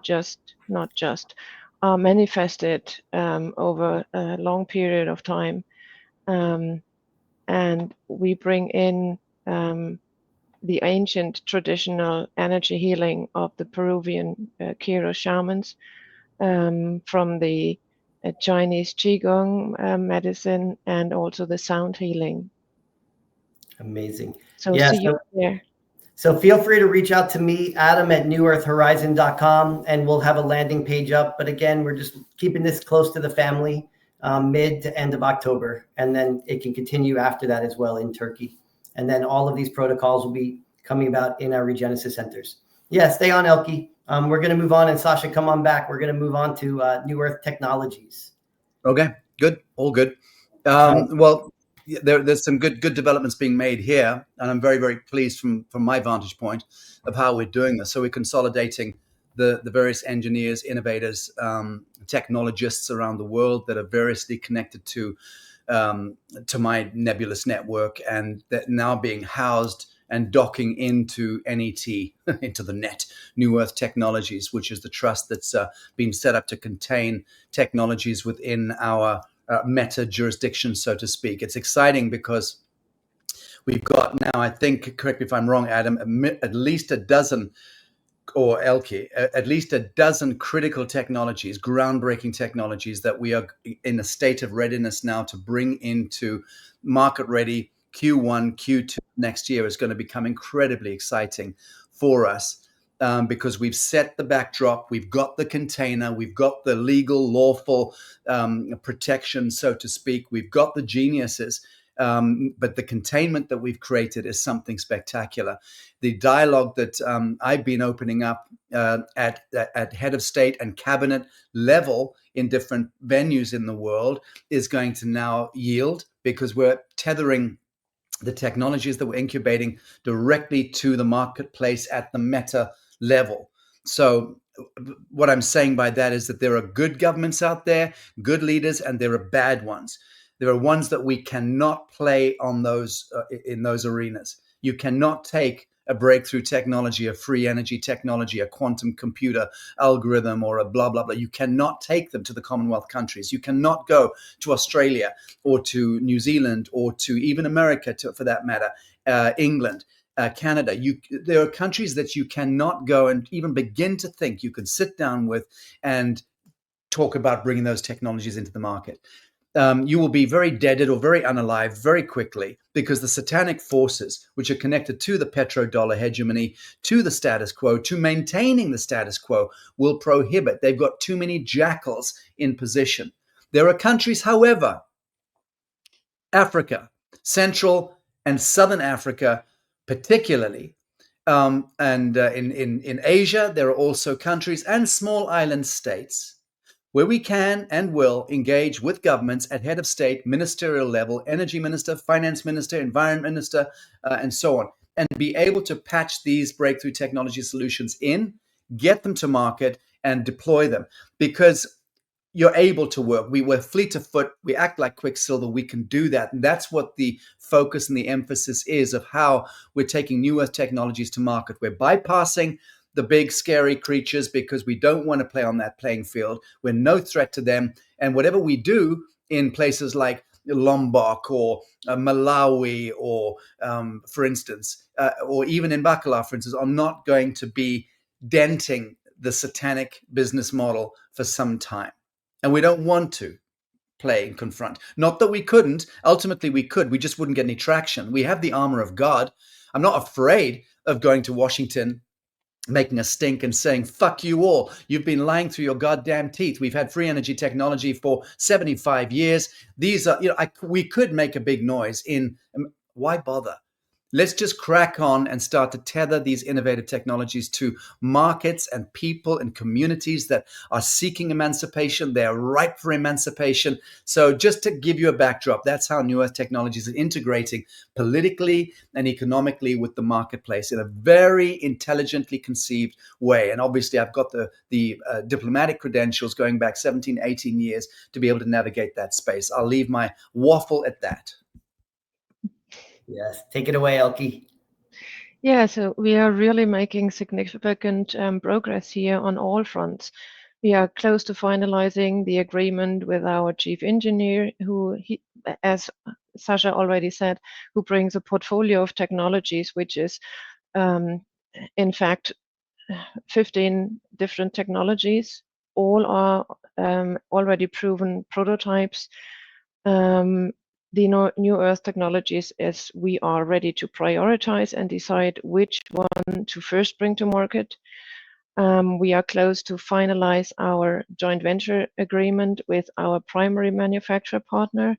S7: manifested over a long period of time. And we bring in the ancient traditional energy healing of the Peruvian Quiro shamans, from the Chinese Qigong medicine, and also the sound healing.
S3: Amazing.
S7: So
S3: yeah,
S7: see you there.
S3: So feel free to reach out to me, Adam, at NewEarthHorizon.com, and we'll have a landing page up. But again, we're just keeping this close to the family, mid to end of October. And then it can continue after that as well in Turkey. And then all of these protocols will be coming about in our Regenesis centers. Yeah, stay on, Elke. We're going to move on, and Sacha, come on back. We're going to move on to NewEarth Technologies.
S1: Okay, good, all good. Well, there's some good developments being made here, and I'm very, very pleased from my vantage point of how we're doing this. So we're consolidating the various engineers, innovators, technologists around the world that are variously connected to my nebulous network, and that now being housed and docking into NET, into the net, NewEarth Technologies, which is the trust that's been set up to contain technologies within our meta jurisdiction, so to speak. It's exciting because we've got now, I think, correct me if I'm wrong, Adam, at least a dozen, or Elke, at least a dozen critical technologies, groundbreaking technologies that we are in a state of readiness now to bring into market-ready Q1, Q2 next year is going to become incredibly exciting for us because we've set the backdrop, we've got the container, we've got the legal, lawful protection, so to speak, we've got the geniuses, but the containment that we've created is something spectacular. The dialogue that I've been opening up at head of state and cabinet level in different venues in the world is going to now yield, because we're tethering the technologies that we're incubating directly to the marketplace at the meta level. So what I'm saying by that is that there are good governments out there, good leaders, and there are bad ones. There are ones that we cannot play on those in those arenas. You cannot take a breakthrough technology, a free energy technology, a quantum computer algorithm, or a blah, blah, blah. You cannot take them to the Commonwealth countries. You cannot go to Australia or to New Zealand or to even America, for that matter, England, Canada. There are countries that you cannot go and even begin to think you could sit down with and talk about bringing those technologies into the market. You will be very deaded or very unalive very quickly, because the satanic forces, which are connected to the petrodollar hegemony, to the status quo, to maintaining the status quo, will prohibit. They've got too many jackals in position. There are countries, however, Africa, Central and Southern Africa particularly, and in Asia, there are also countries and small island states where we can and will engage with governments at head of state, ministerial level, energy minister, finance minister, environment minister, and so on, and be able to patch these breakthrough technology solutions in, get them to market, and deploy them. Because you're able to work. We're fleet of foot. We act like Quicksilver. We can do that. And that's what the focus and the emphasis is of how we're taking NewEarth technologies to market. We're bypassing the big scary creatures because we don't want to play on that playing field. We're no threat to them. And whatever we do in places like Lombok or Malawi or, for instance, or even in Bacala, for instance, are not going to be denting the satanic business model for some time. And we don't want to play and confront. Not that we couldn't. Ultimately, we could. We just wouldn't get any traction. We have the armor of God. I'm not afraid of going to Washington, making a stink and saying, fuck you all. You've been lying through your goddamn teeth. We've had free energy technology for 75 years. These are, we could make a big noise why bother? Let's just crack on and start to tether these innovative technologies to markets and people and communities that are seeking emancipation. They are ripe for emancipation. So just to give you a backdrop, that's how NewEarth Technologies is integrating politically and economically with the marketplace in a very intelligently conceived way. And obviously, I've got the diplomatic credentials going back 17, 18 years to be able to navigate that space. I'll leave my waffle at that.
S3: Yes, take it away, Elke.
S7: Yeah, so we are really making significant progress here on all fronts. We are close to finalizing the agreement with our chief engineer, as Sacha already said, who brings a portfolio of technologies, which is, in fact, 15 different technologies. All are already proven prototypes. The NewEarth Technologies, as we are ready to prioritize and decide which one to first bring to market. We are close to finalize our joint venture agreement with our primary manufacturer partner.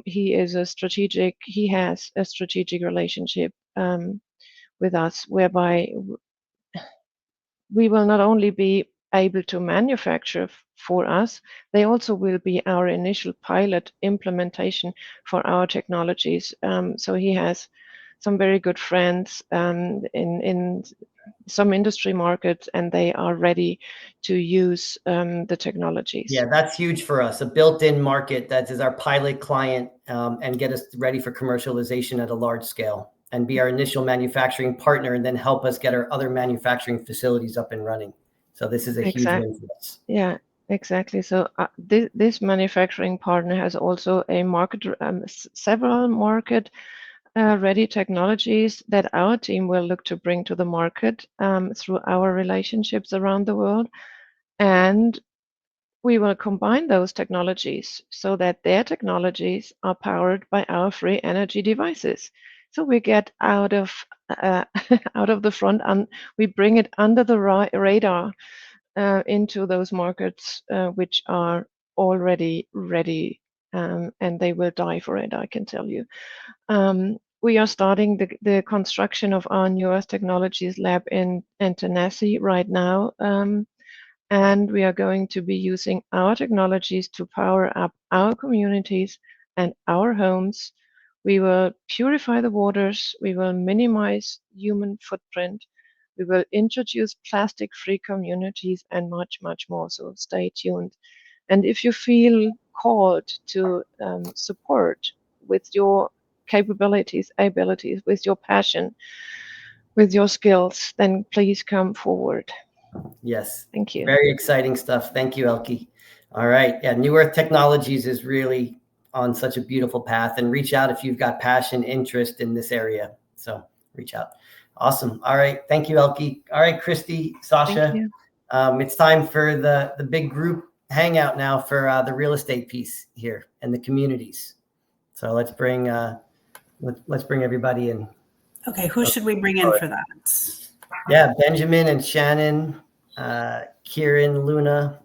S7: He has a strategic relationship with us, whereby we will not only be able to manufacture for us, they also will be our initial pilot implementation for our technologies. So he has some very good friends in some industry markets, and they are ready to use the technologies.
S3: Yeah, that's huge for us. A built-in market that is our pilot client, and get us ready for commercialization at a large scale, and be our initial manufacturing partner, and then help us get our other manufacturing facilities up and running. So this is a huge win for us.
S7: Yeah, exactly. So this manufacturing partner has also a several market ready technologies that our team will look to bring to the market through our relationships around the world. And we will combine those technologies so that their technologies are powered by our free energy devices. So we get out of the front, and we bring it under the radar into those markets which are already ready, and they will die for it, I can tell you. We are starting the construction of our NewEarth Technologies lab in Tennessee right now, and we are going to be using our technologies to power up our communities and our homes. We will purify the waters. We will minimize human footprint. We will introduce plastic-free communities and much, much more. So stay tuned. And if you feel called to support with your capabilities, abilities, with your passion, with your skills, then please come forward.
S3: Yes.
S7: Thank you.
S3: Very exciting stuff. Thank you, Elke. All right. Yeah, NewEarth Technologies is really on such a beautiful path, and reach out if you've got passion, interest in this area. So reach out. Awesome. All right. Thank you, Elke. All right, Christy, Sacha.
S7: Thank you.
S3: It's time for the big group hangout now for the real estate piece here and the communities. So let's bring everybody in.
S12: Okay, who should we bring in for that?
S3: Yeah, Benjamin and Shannon, Kieran, Luna,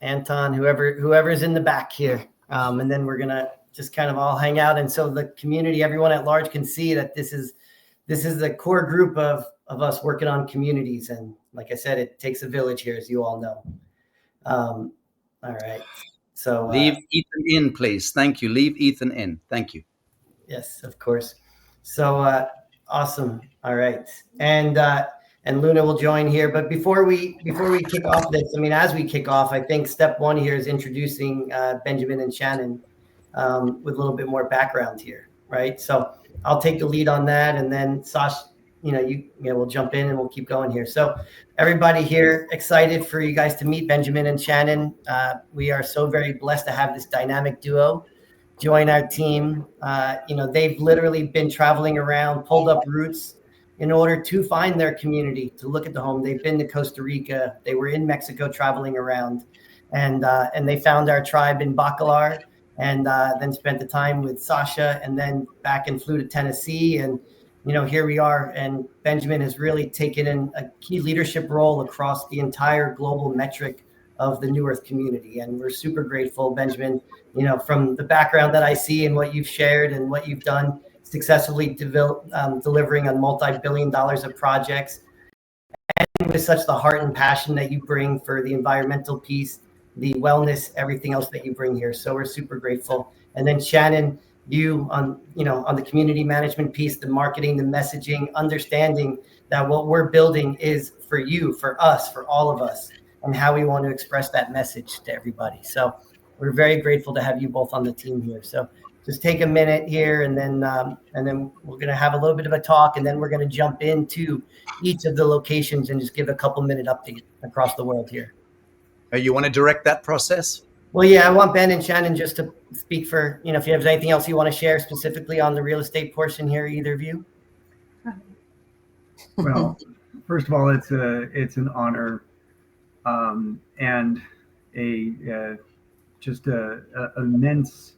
S3: Anton, whoever's in the back here. And then we're gonna just kind of all hang out. And so the community, everyone at large can see that this is the core group of us working on communities. And like I said, it takes a village here, as you all know. All right. So
S1: leave Ethan in, please. Thank you. Leave Ethan in. Thank you.
S3: Yes, of course. So awesome. All right. And Luna will join here. But before we kick off this, I mean, as we kick off, I think step one here is introducing Benjamin and Shannon with a little bit more background here, right? So I'll take the lead on that, and then Sash, we'll jump in and we'll keep going here. So everybody here, excited for you guys to meet Benjamin and Shannon. We are so very blessed to have this dynamic duo join our team. They've literally been traveling around, pulled up roots in order to find their community, to look at the home. They've been to Costa Rica. They were in Mexico traveling around, and they found our tribe in Bacalar, and then spent the time with Sacha, and then back and flew to Tennessee. And, here we are. And Benjamin has really taken in a key leadership role across the entire global metric of the NewEarth community. And we're super grateful, Benjamin, from the background that I see and what you've shared and what you've done, successfully delivering on multi-billion dollars of projects, and with such the heart and passion that you bring for the environmental piece, the wellness, everything else that you bring here. So we're super grateful. And then Shannon, you on the community management piece, the marketing, the messaging, understanding that what we're building is for you, for us, for all of us, and how we want to express that message to everybody. So we're very grateful to have you both on the team here. So just take a minute here, and then we're going to have a little bit of a talk, and then we're going to jump into each of the locations and just give a couple-minute update across the world here.
S1: You want to direct that process?
S3: Well, yeah, I want Ben and Shannon just to speak for, if you have anything else you want to share specifically on the real estate portion here, either of you.
S13: Well, first of all, it's an honor and just a immense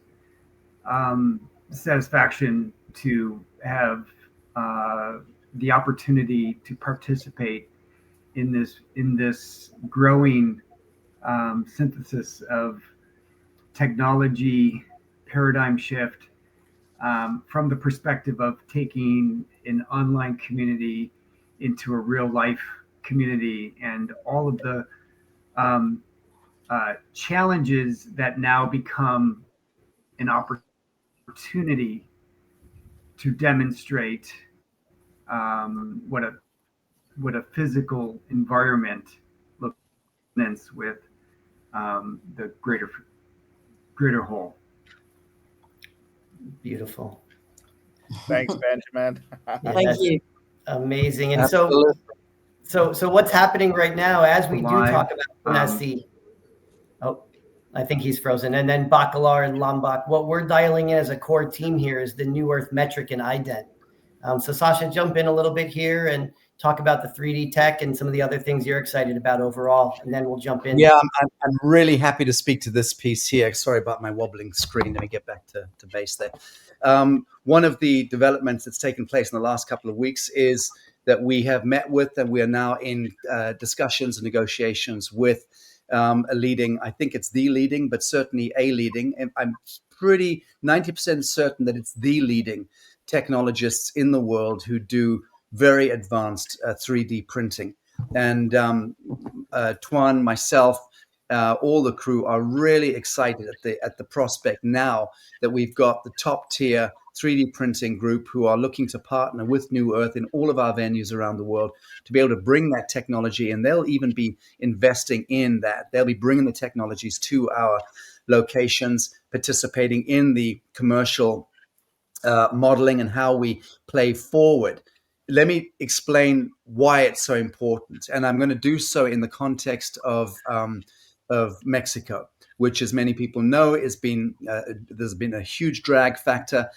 S13: satisfaction to have the opportunity to participate in this growing synthesis of technology paradigm shift from the perspective of taking an online community into a real life community, and all of the challenges that now become an opportunity to demonstrate what a physical environment looks with the greater whole.
S3: Beautiful.
S6: Thanks, Benjamin.
S10: Thank you.
S3: Amazing. And so what's happening right now as we do talk about I think he's frozen. And then Bacalar and Lombok, what we're dialing in as a core team here is the NewEarth metric and ident. So Sacha, jump in a little bit here and talk about the 3D tech and some of the other things you're excited about overall, and then we'll jump in.
S1: Yeah, I'm really happy to speak to this piece here. Sorry about my wobbling screen. Let me get back to base there. One of the developments that's taken place in the last couple of weeks is that we have met with, and we are now in discussions and negotiations with a leading, I think it's the leading, but certainly a leading, and I'm pretty 90% certain that it's the leading technologists in the world who do very advanced 3D printing. And Tuan, myself, all the crew are really excited at the prospect now that we've got the top tier 3D printing group who are looking to partner with NewEarth in all of our venues around the world to be able to bring that technology, and they'll even be investing in that. They'll be bringing the technologies to our locations, participating in the commercial modeling and how we play forward. Let me explain why it's so important, and I'm going to do so in the context of Mexico. which, as many people know, there's been a huge drag factor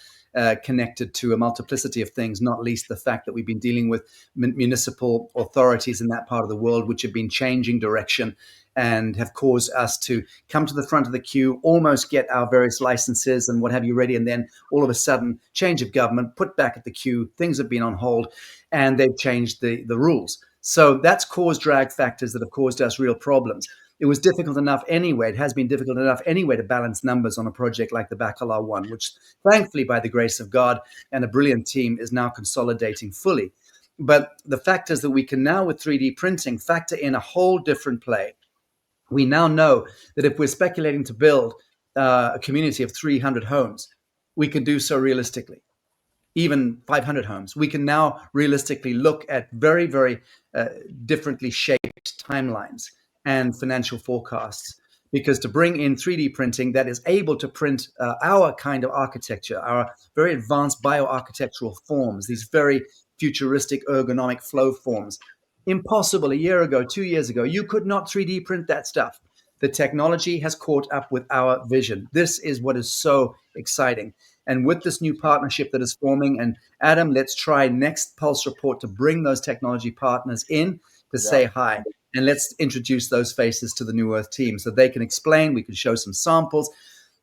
S1: connected to a multiplicity of things, not least the fact that we've been dealing with municipal authorities in that part of the world, which have been changing direction and have caused us to come to the front of the queue, almost get our various licenses and what have you ready, and then all of a sudden, change of government, put back at the queue, things have been on hold, and they've changed the rules. So that's caused drag factors that have caused us real problems. It was difficult enough anyway. It has been difficult enough anyway to balance numbers on a project like the Bacala one, which thankfully, by the grace of God and a brilliant team, is now consolidating fully. But the fact is that we can now, with 3D printing, factor in a whole different play. We now know that if we're speculating to build a community of 300 homes, we can do so realistically. Even 500 homes, we can now realistically look at very, very differently shaped timelines and financial forecasts. Because to bring in 3D printing that is able to print our kind of architecture, our very advanced bioarchitectural forms, these very futuristic ergonomic flow forms, impossible a year ago, 2 years ago. You could not 3D print that stuff. The technology has caught up with our vision. This is what is so exciting. And with this new partnership that is forming, and Adam, let's try next Pulse Report to bring those technology partners in to say hi. And let's introduce those faces to the NewEarth team so they can explain, we can show some samples.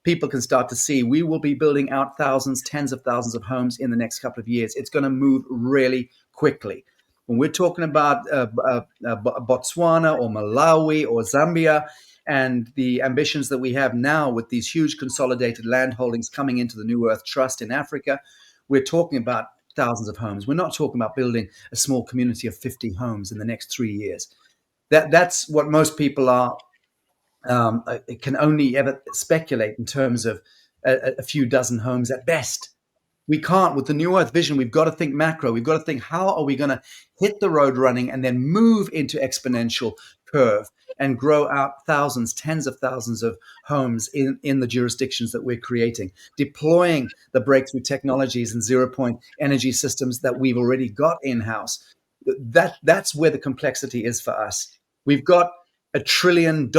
S1: People can start to see we will be building out thousands, tens of thousands of homes in the next couple of years. It's going to move really quickly. When we're talking about Botswana or Malawi or Zambia, and the ambitions that we have now with these huge consolidated land holdings coming into the NewEarth Trust in Africa, we're talking about thousands of homes. We're not talking about building a small community of 50 homes in the next 3 years. That's what most people are can only ever speculate in terms of a few dozen homes at best. We can't. With the NewEarth vision, we've got to think macro. We've got to think, how are we going to hit the road running and then move into exponential curve and grow out thousands, tens of thousands of homes in the jurisdictions that we're creating, deploying the breakthrough technologies and zero-point energy systems that we've already got in-house. That's where the complexity is for us. We've got $1 trillion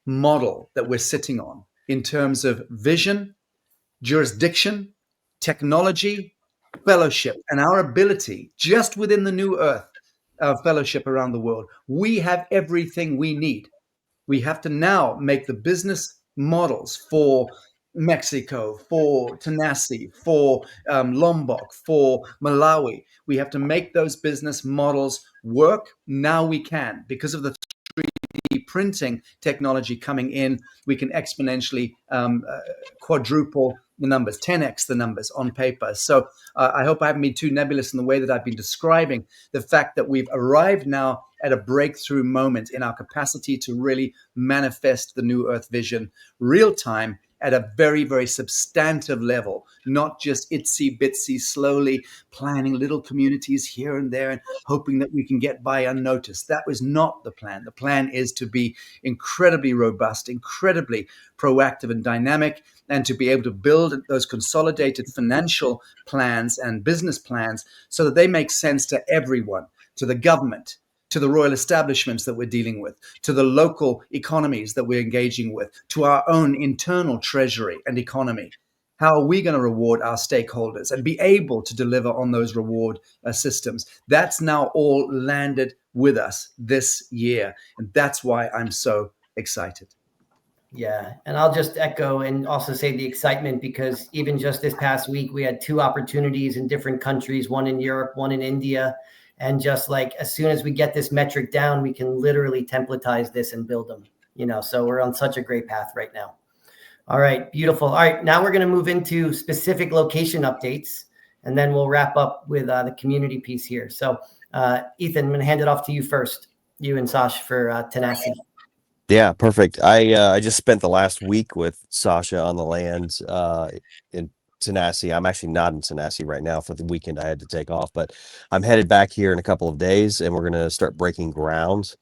S1: model that we're sitting on in terms of vision, jurisdiction, technology, fellowship, and our ability just within the NewEarth fellowship around the world. We have everything we need. We have to now make the business models for Mexico, for Tanasi, for Lombok, for Malawi. We have to make those business models work. Now we can. Because of the 3D printing technology coming in, we can exponentially quadruple the numbers, 10x the numbers on paper. So I hope I haven't been too nebulous in the way that I've been describing the fact that we've arrived now at a breakthrough moment in our capacity to really manifest the NewEarth vision real time at a very, very substantive level, not just itsy bitsy, slowly planning little communities here and there and hoping that we can get by unnoticed. That was not the plan. The plan is to be incredibly robust, incredibly proactive and dynamic, and to be able to build those consolidated financial plans and business plans so that they make sense to everyone, to the government, to the royal establishments that we're dealing with, to the local economies that we're engaging with, to our own internal treasury and economy. How are we going to reward our stakeholders and be able to deliver on those reward systems? That's now all landed with us this year. And that's why I'm so excited.
S3: Yeah, and I'll just echo and also say the excitement, because even just this past week, we had 2 opportunities in different countries, one in Europe, one in India. And just like, as soon as we get this metric down, we can literally templatize this and build them, so we're on such a great path right now. All right, beautiful. All right, now we're going to move into specific location updates, and then we'll wrap up with the community piece here. So Ethan, I'm going to hand it off to you first, you and Sacha for Tanasi.
S5: Yeah, perfect. I just spent the last week with Sacha on the land in Tanasi. I'm actually not in Tanasi right now for the weekend. I had to take off, but I'm headed back here in a couple of days, and we're going to start breaking ground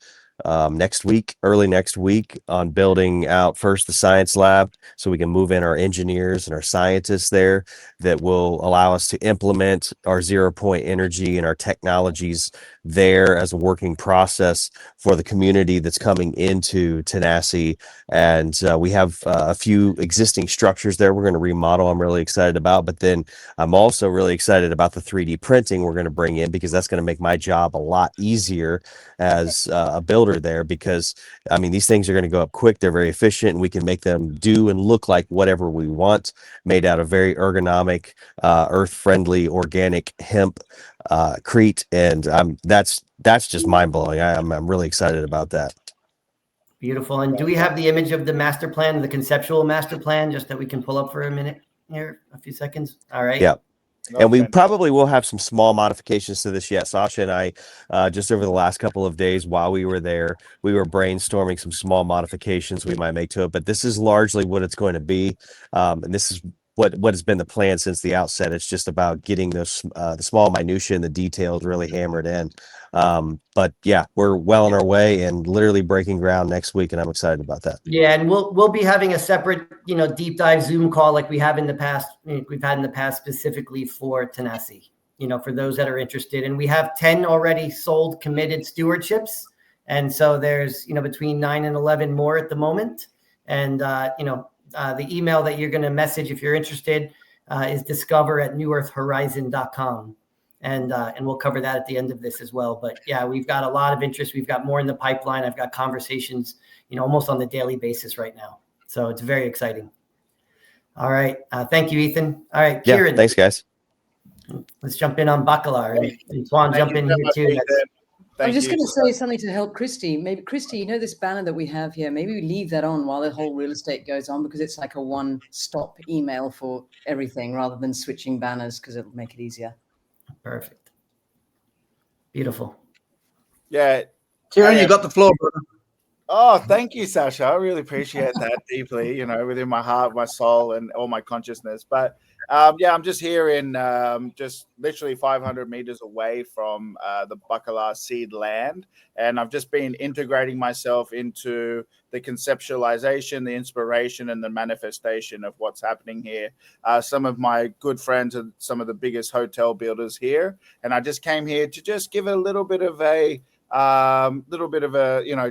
S5: early next week, on building out first the science lab so we can move in our engineers and our scientists there that will allow us to implement our 0-point energy and our technologies there as a working process for the community that's coming into Tenasseee. And we have a few existing structures there we're going to remodel. I'm really excited about, but then I'm also really excited about the 3D printing we're going to bring in, because that's going to make my job a lot easier as a builder there, because I mean, these things are going to go up quick. They're very efficient, and we can make them do and look like whatever we want, made out of very ergonomic, earth-friendly, organic hemp crete. And that's just mind-blowing. I'm really excited about that.
S3: Beautiful. And do we have the image of the master plan, the conceptual master plan, just that we can pull up for a minute here, a few seconds? All right.
S5: Yeah. And we probably will have some small modifications to this yet. Sasha and I, just over the last couple of days while we were there, we were brainstorming some small modifications we might make to it. But this is largely what it's going to be. And this is what has been the plan since the outset. It's just about getting those the small minutia and the details really hammered in. But yeah, we're well on our way and literally breaking ground next week, and I'm excited about that.
S3: Yeah, and we'll be having a separate, deep dive Zoom call like we have in the past. We've had in the past specifically for Tenasseee, for those that are interested. And we have 10 already sold, committed stewardships, and so there's between 9 and 11 more at the moment. And the email that you're going to message if you're interested is discover@NewEarthHorizon.com. And we'll cover that at the end of this as well. But yeah, we've got a lot of interest. We've got more in the pipeline. I've got conversations, almost on the daily basis right now. So it's very exciting. All right. Thank you, Ethan. All right, Kieran.
S5: Yeah, thanks, guys.
S3: Let's jump in on Bacalar, and Swan, jump in here too.
S4: I'm just going to say something to help Christy. Maybe Christy, this banner that we have here, maybe we leave that on while the whole real estate goes on, because it's like a one-stop email for everything rather than switching banners, because it'll make it easier.
S3: Perfect. Beautiful.
S6: Yeah.
S1: Kieran, you got the floor, brother.
S6: Oh, thank you, Sacha. I really appreciate that deeply, within my heart, my soul, and all my consciousness. But I'm just here in just literally 500 meters away from the Bacalar seed land. And I've just been integrating myself into the conceptualization, the inspiration, and the manifestation of what's happening here. Some of my good friends are some of the biggest hotel builders here. And I just came here to just give a little bit of a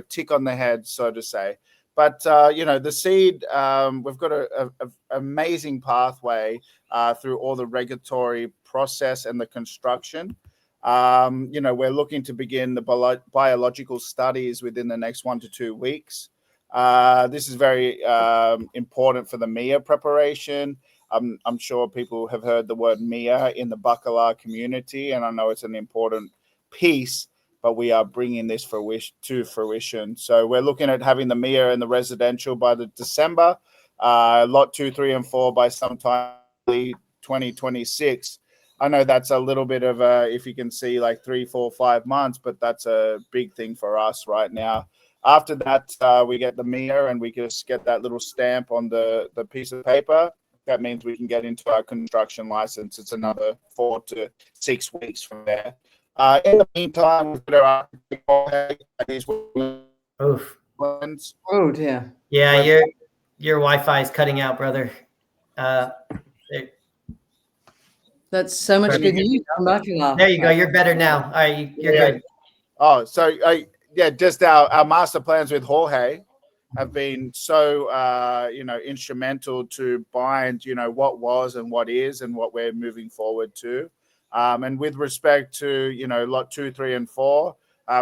S6: tick on the head, so to say. But the seed, we've got an amazing pathway through all the regulatory process and the construction. We're looking to begin the biological studies within the next 1 to 2 weeks. This is very important for the MIA preparation. I'm sure people have heard the word MIA in the Bacalar community, and I know it's an important piece, but we are bringing this to fruition. So we're looking at having the MIA and the residential by the December, lot 2, 3, and 4 by sometime 2026. I know that's a little bit of if you can see, like 3, 4, 5 months, but that's a big thing for us right now. After that, we get the MIA and we just get that little stamp on the piece of paper. That means we can get into our construction license. It's another 4 to 6 weeks from there. In the meantime, we've got our
S4: Oh dear.
S3: Yeah, your Wi-Fi is cutting out, brother.
S4: That's so much good news.
S3: There you go. You're better now. All right, you're good.
S6: Oh, so just our master plans with Jorge have been so instrumental to bind what was and what is and what we're moving forward to. And with respect to, lot 2, 3, and 4,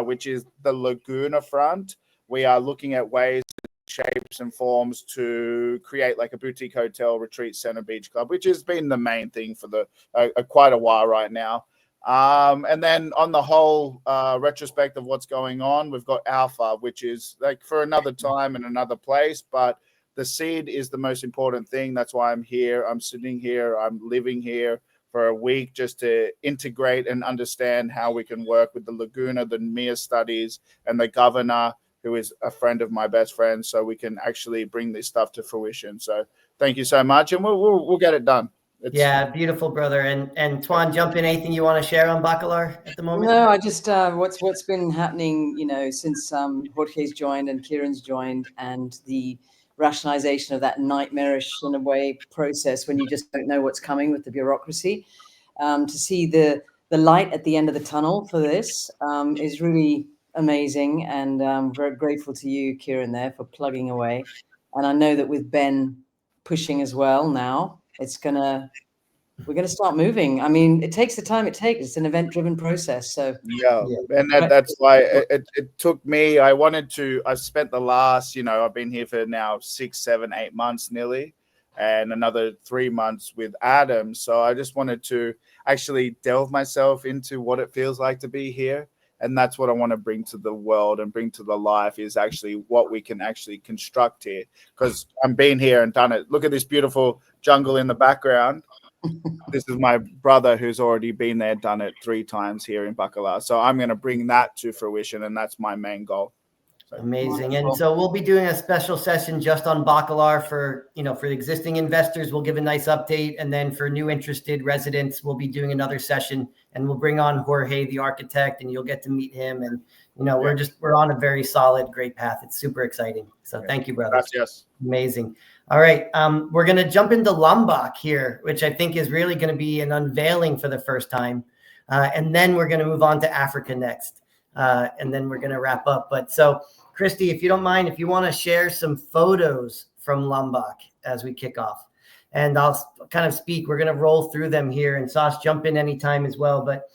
S6: which is the Laguna front, we are looking at ways, shapes, and forms to create like a boutique hotel, retreat center, beach club, which has been the main thing for quite a while right now. And then on the whole retrospect of what's going on, we've got Alpha, which is like for another time and another place, but the seed is the most important thing. That's why I'm here. I'm sitting here. I'm living here for a week just to integrate and understand how we can work with the Laguna, the MIA studies, and the governor, who is a friend of my best friend, so we can actually bring this stuff to fruition. So thank you so much, and we'll get it done.
S3: Yeah, beautiful, brother. And Tuan, jump in. Anything you want to share on Bacalar at the moment?
S4: No, I just what's been happening, since Jorge's joined and Kieran's joined, and the rationalization of that nightmarish, in a way, process when you just don't know what's coming with the bureaucracy. To see the light at the end of the tunnel for this is really amazing, and I'm very grateful to you, Kieran, there for plugging away. And I know that with Ben pushing as well now, we're going to start moving. I mean, it takes the time it takes. It's an event-driven process. So
S6: and that's why it took me. I've spent the last, I've been here for now 6, 7, 8 months nearly, and another 3 months with Adam. So I just wanted to actually delve myself into what it feels like to be here. And that's what I want to bring to the world and bring to the life, is actually what we can actually construct here. Because I'm been here and done it. Look at this beautiful jungle in the background. This is my brother who's already been there, done it 3 times here in Bacalar. So I'm going to bring that to fruition, and that's my main goal. So.
S3: Amazing. And so we'll be doing a special session just on Bacalar for existing investors. We'll give a nice update. And then for new interested residents, we'll be doing another session, and we'll bring on Jorge, the architect, and you'll get to meet him. And, we're on a very solid, great path. It's super exciting. So thank you, brother.
S6: Yes.
S3: Amazing. All right. We're going to jump into Lombok here, which I think is really going to be an unveiling for the first time. And then we're going to move on to Africa next. And then we're going to wrap up. But so, Christy, if you don't mind, if you want to share some photos from Lombok as we kick off, and I'll kind of speak, we're going to roll through them here, and Sas, jump in anytime as well. But,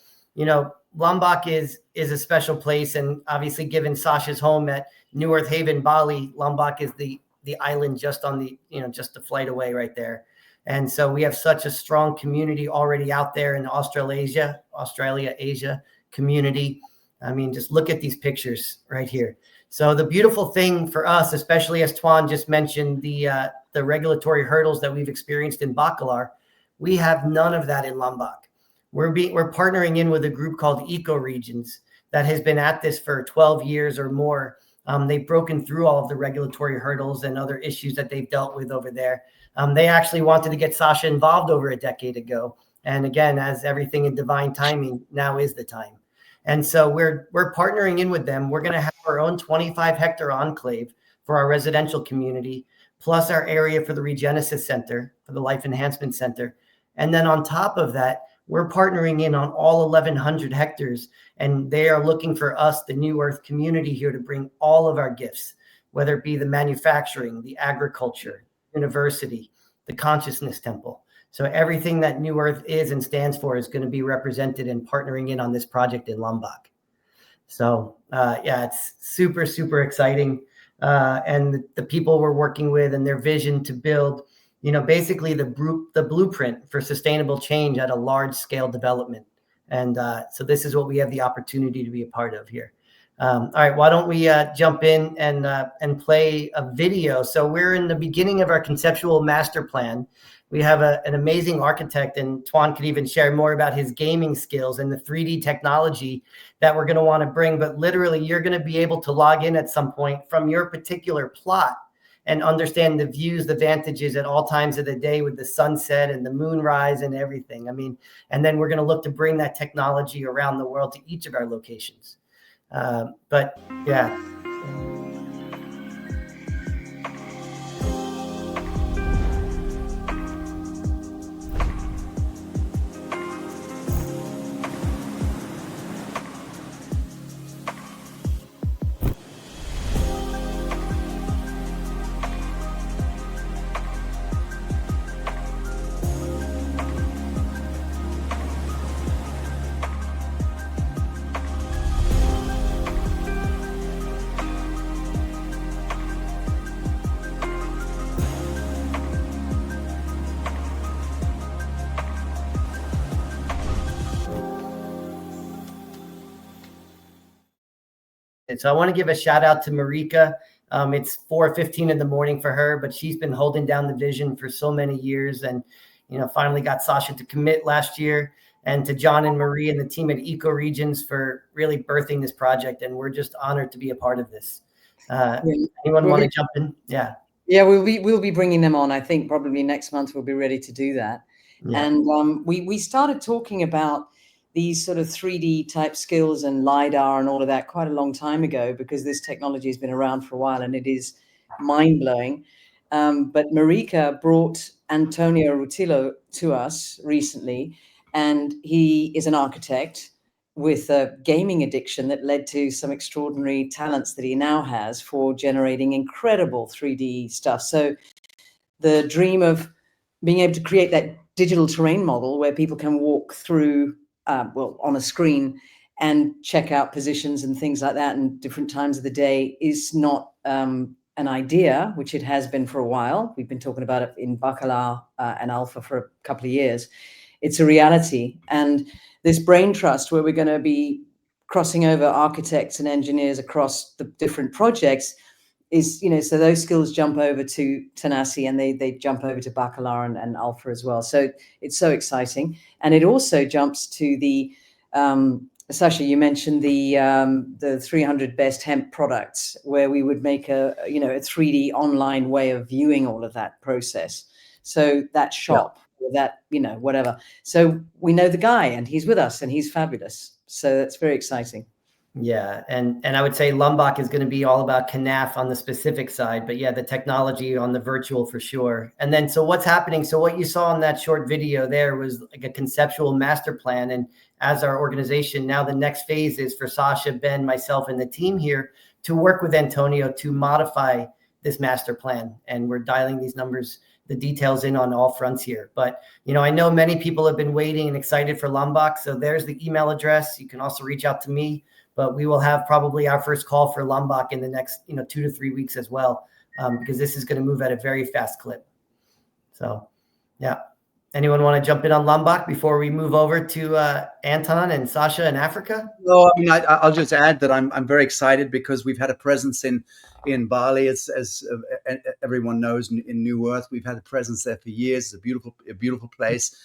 S3: Lombok is a special place. And obviously, given Sacha's home at NewEarth Haven, Bali, Lombok is the island just on the, just a flight away right there. And so we have such a strong community already out there in the Australia, Asia community. I mean, just look at these pictures right here. So the beautiful thing for us, especially as Tuan just mentioned, the regulatory hurdles that we've experienced in Bacalar, we have none of that in Lombok. We're partnering in with a group called Ecoregions that has been at this for 12 years or more. They've broken through all of the regulatory hurdles and other issues that they've dealt with over there. They actually wanted to get Sacha involved over a decade ago. And again, as everything in divine timing, now is the time. And so we're partnering in with them. We're going to have our own 25-hectare enclave for our residential community, plus our area for the Regenesis Center, for the Life Enhancement Center. And then on top of that, we're partnering in on all 1,100 hectares, and they are looking for us, the New Earth community here, to bring all of our gifts, whether it be the manufacturing, the agriculture, university, the consciousness temple. So everything that New Earth is and stands for is going to be represented and partnering in on this project in Lombok. So it's super, super exciting. And the people we're working with and their vision to build, basically the blueprint for sustainable change at a large scale development. And so this is what we have the opportunity to be a part of here. All right, why don't we jump in and play a video? So we're in the beginning of our conceptual master plan. We have an amazing architect, and Tuan could even share more about his gaming skills and the 3D technology that we're going to want to bring. But literally, you're going to be able to log in at some point from your particular plot and understand the views, the vantages at all times of the day with the sunset and the moonrise and everything. I mean, and then we're going to look to bring that technology around the world to each of our locations. But yeah. So I want to give a shout out to Marika. It's 4:15 in the morning for her, but she's been holding down the vision for so many years, and finally got Sacha to commit last year. And to John and Marie and the team at Ecoregions for really birthing this project, and we're just honored to be a part of this. Anyone want to jump in? Yeah,
S4: we'll be bringing them on. I think probably next month we'll be ready to do that.
S3: Yeah.
S4: And we started talking about these sort of 3D type skills and LiDAR and all of that quite a long time ago, because this technology has been around for a while and it is mind-blowing. But Marika brought Antonio Rutillo to us recently, and he is an architect with a gaming addiction that led to some extraordinary talents that he now has for generating incredible 3D stuff. So the dream of being able to create that digital terrain model where people can walk through, on a screen and check out positions and things like that in different times of the day is not an idea, which it has been for a while. We've been talking about it in Bacala and Alpha for a couple of years. It's a reality. And this brain trust, where we're going to be crossing over architects and engineers across the different projects, is, so those skills jump over to Tanasi, and they jump over to Bacala and Alpha as well. So it's so exciting. And it also jumps to the, Sacha, you mentioned the 300 best hemp products, where we would make a 3D online way of viewing all of that process. So that shop, or that, whatever. So we know the guy, and he's with us, and he's fabulous. So that's very exciting.
S3: Yeah, and I would say Lombok is going to be all about CANAF on the specific side, but yeah, the technology on the virtual for sure. And then, so what's happening? So what you saw in that short video there was like a conceptual master plan. And as our organization, now the next phase is for Sacha, Ben, myself, and the team here to work with Antonio to modify this master plan. And we're dialing these numbers, the details in on all fronts here. But, I know many people have been waiting and excited for Lombok. So there's the email address. You can also reach out to me. But we will have probably our first call for Lombok in the next, 2 to 3 weeks as well, because this is going to move at a very fast clip. So, yeah. Anyone want to jump in on Lombok before we move over to Anton and Sacha in Africa?
S1: No, I mean, I'll just add that I'm very excited because we've had a presence in Bali, as everyone knows, in NewEarth. We've had a presence there for years. It's a beautiful place.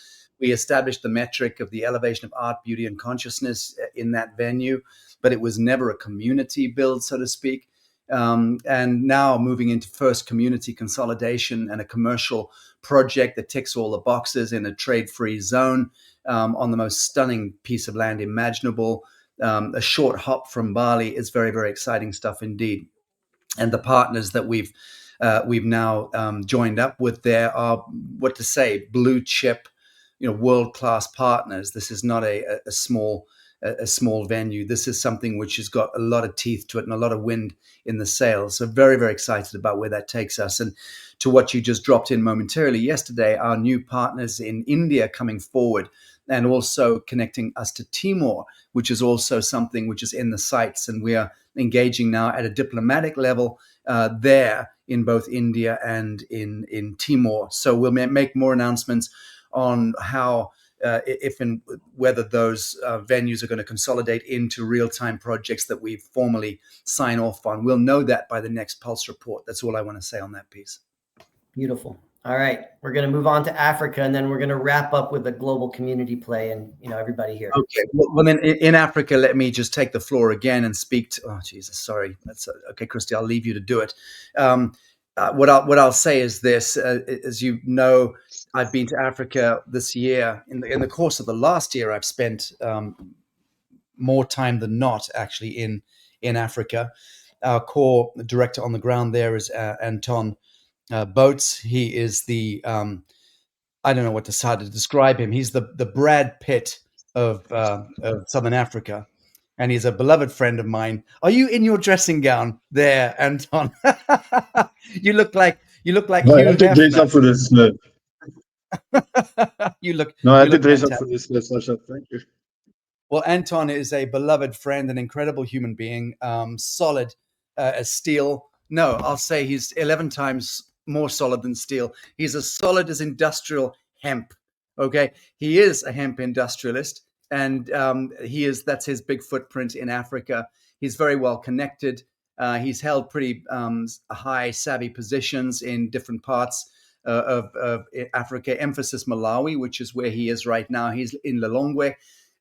S1: We established the metric of the elevation of art, beauty, and consciousness in that venue, but it was never a community build, so to speak. And now moving into first community consolidation and a commercial project that ticks all the boxes in a trade-free zone on the most stunning piece of land imaginable. A short hop from Bali is very, very exciting stuff indeed. And the partners that we've now joined up with there are, blue chip, world-class partners. This is not a small venue. This is something which has got a lot of teeth to it and a lot of wind in the sails. So very, very excited about where that takes us. And to what you just dropped in momentarily yesterday, our new partners in India coming forward, and also connecting us to Timor, which is also something which is in the sights. And we are engaging now at a diplomatic level there in both India and in Timor. So we'll make more announcements on how, if and whether those venues are going to consolidate into real-time projects that we formally sign off on. We'll know that by the next Pulse report. That's all I want to say on that piece.
S3: Beautiful. All right, we're going to move on to Africa, and then we're going to wrap up with the global community play and everybody here.
S1: Okay. Well, then in Africa, let me just take the floor again and speak to. Oh, Jesus, sorry. That's okay, Christy. I'll leave you to do it. What I'll say is this: as you know, I've been to Africa this year. In the course of the last year, I've spent more time than not actually in Africa. Our core director on the ground there is Anton Boats. He is the I don't know how to describe him. He's the Brad Pitt of Southern Africa, and he's a beloved friend of mine. Are you in your dressing gown there, Anton? You look like
S14: No,
S1: Hugh
S14: I have to dress
S1: Hefner.
S14: up for this.
S1: You look.
S14: No, I
S1: You
S14: have to
S1: look
S14: dress up
S1: fantastic.
S14: for this, Sasha. Thank you.
S1: Well, Anton is a beloved friend, an incredible human being, solid as steel. No, I'll say he's 11 times more solid than steel. He's as solid as industrial hemp. Okay, he is a hemp industrialist, and that's his big footprint in Africa. He's very well connected. He's held pretty high, savvy positions in different parts of Africa. Emphasis Malawi, which is where he is right now. He's in Lilongwe.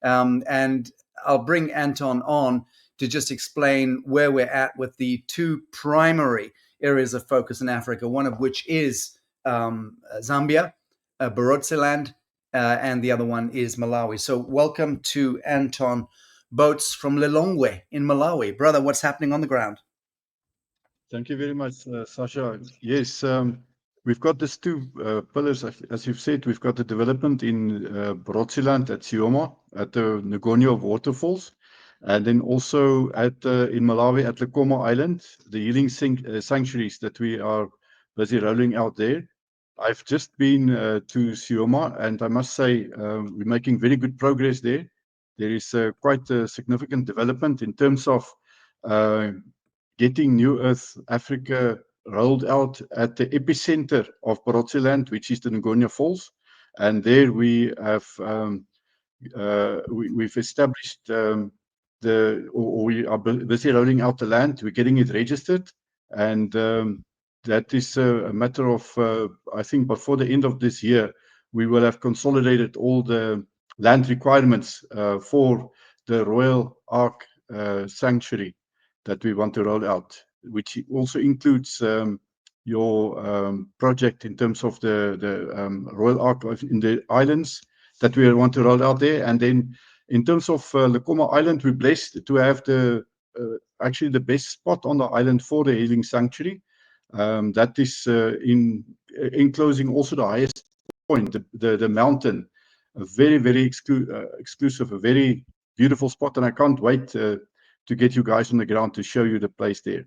S1: And I'll bring Anton on to just explain where we're at with the two primary areas of focus in Africa, one of which is Zambia, Barotseland, and the other one is Malawi. So welcome to Anton Boats from Lilongwe in Malawi. Brother, what's happening on the ground?
S14: Thank you very much, Sacha. Yes, we've got these two pillars, as you've said. We've got the development in Brotzeland at Sioma, at the Ngonia waterfalls, and then also at in Malawi at Lekoma Island, the healing sanctuaries that we are busy rolling out there. I've just been to Sioma, and I must say we're making very good progress there. There is quite a significant development in terms of getting NewEarth Africa rolled out at the epicenter of Brotzeland, which is the Ngonia Falls, and there we have we've established we are busy rolling out the land. We're getting it registered, and that is a matter of I think before the end of this year we will have consolidated all the land requirements for the Royal Ark Sanctuary that we want to roll out, which also includes your project in terms of the Royal Ark in the islands that we want to roll out there. And then in terms of Lekoma Island, we're blessed to have the actually the best spot on the island for the healing sanctuary. That is enclosing also the highest point, the mountain, a very, very exclusive, a very beautiful spot. And I can't wait to get you guys on the ground to show you the place there.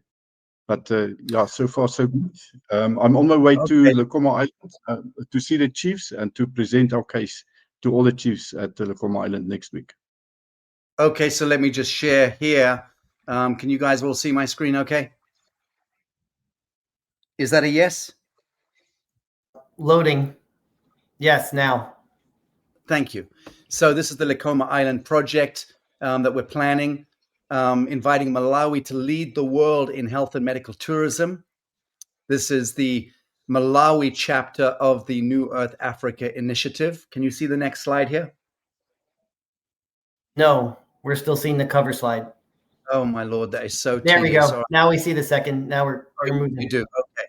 S14: But yeah, so far so good. I'm on my way to Lekoma Island to see the chiefs and to present our case to all the chiefs at the Lekoma Island next week.
S1: Okay, so let me just share here. Can you guys all see my screen okay? Is that a yes?
S3: Loading. Yes, now.
S1: Thank you. So this is the Lekoma Island project that we're planning, inviting Malawi to lead the world in health and medical tourism. This is the Malawi chapter of the NewEarth Africa initiative. Can you see the next slide here?
S3: No, we're still seeing the cover slide.
S1: Oh my Lord, that is so
S3: there
S1: tedious.
S3: we go. Now we see the second. Now we're moving.
S1: You do. Okay.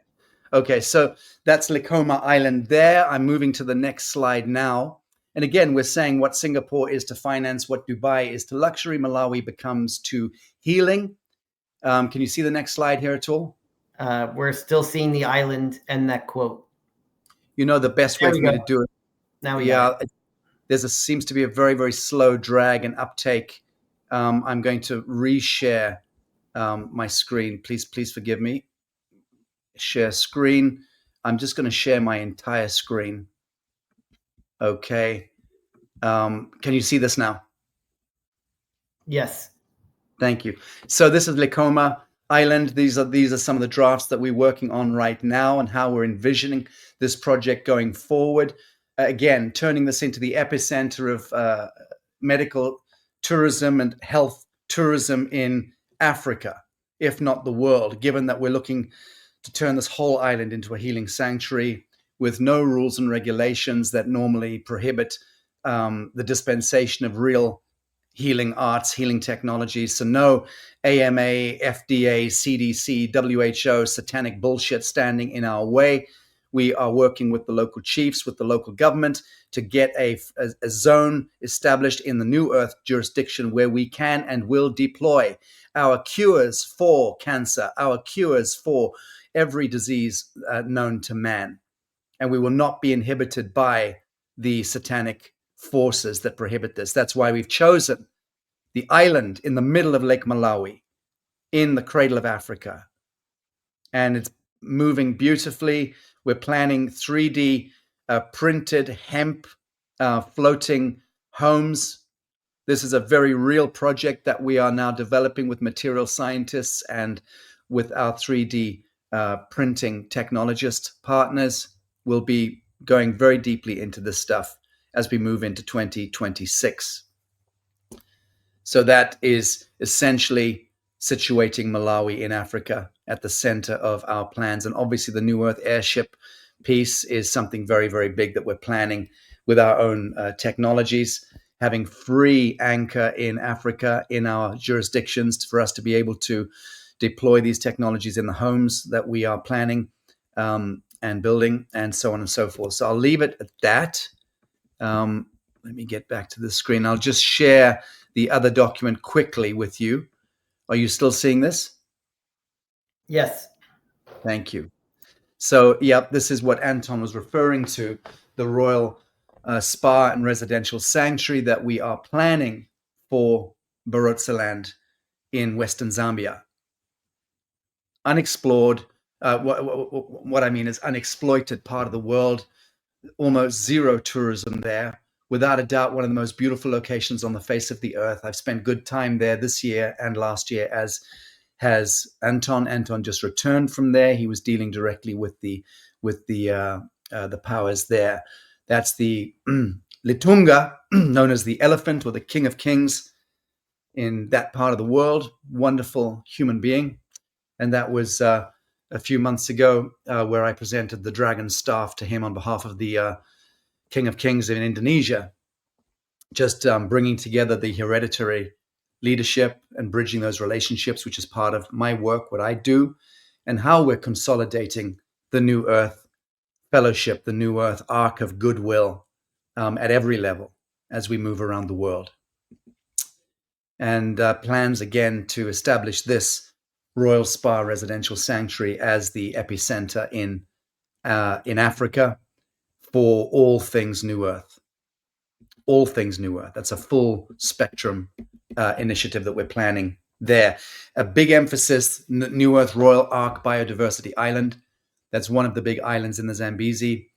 S1: Okay, so that's Lekoma Island there. I'm moving to the next slide now. And again, we're saying what Singapore is to finance, what Dubai is to luxury, Malawi becomes to healing. Can you see the next slide here at all?
S3: We're still seeing the island and that quote.
S1: You know, the best way for me to do it.
S3: Now we got it.
S1: Seems to be a very, very slow drag and uptake. I'm going to reshare my screen. Please forgive me. Share screen. I'm just going to share my entire screen. Okay. Can you see this now?
S3: Yes.
S1: Thank you. So this is Lekoma Island. These are some of the drafts that we're working on right now and how we're envisioning this project going forward. Again, turning this into the epicenter of medical tourism and health tourism in Africa, if not the world, given that we're looking to turn this whole island into a healing sanctuary with no rules and regulations that normally prohibit the dispensation of real healing arts, healing technologies. So no AMA, FDA, CDC, WHO, satanic bullshit standing in our way. We are working with the local chiefs, with the local government to get a zone established in the NewEarth jurisdiction where we can and will deploy our cures for cancer, our cures for every disease known to man. And we will not be inhibited by the satanic forces that prohibit this. That's why we've chosen the island in the middle of Lake Malawi, in the cradle of Africa. And it's moving beautifully. We're planning 3D printed hemp floating homes. This is a very real project that we are now developing with material scientists and with our 3D printing technologist partners. We'll be going very deeply into this stuff as we move into 2026. So that is essentially situating Malawi in Africa at the center of our plans. And obviously the NewEarth airship piece is something very, very big that we're planning with our own technologies, having free anchor in Africa in our jurisdictions for us to be able to deploy these technologies in the homes that we are planning and building, and so on and so forth. So I'll leave it at that. Let me get back to the screen. I'll just share the other document quickly with you. Are you still seeing this?
S3: Yes.
S1: Thank you. So, yep, this is what Anton was referring to, the Royal Spa and Residential Sanctuary that we are planning for Barotseland in Western Zambia. Unexplored, what I mean is unexploited part of the world, almost zero tourism there. Without a doubt, one of the most beautiful locations on the face of the earth. I've spent good time there this year and last year, as has Anton. Anton just returned from there. He was dealing directly with the powers there. That's the Litunga, known as the elephant or the king of kings in that part of the world. Wonderful human being. And that was a few months ago where I presented the dragon staff to him on behalf of the King of Kings in Indonesia, just bringing together the hereditary leadership and bridging those relationships, which is part of my work, what I do, and how we're consolidating the New Earth Fellowship, the New Earth Arc of Goodwill at every level as we move around the world. And plans again to establish this Royal Spa Residential Sanctuary as the epicenter in Africa for all things New Earth. All things New Earth. That's a full spectrum initiative that we're planning there. A big emphasis, New Earth Royal Ark Biodiversity Island. That's one of the big islands in the Zambezi.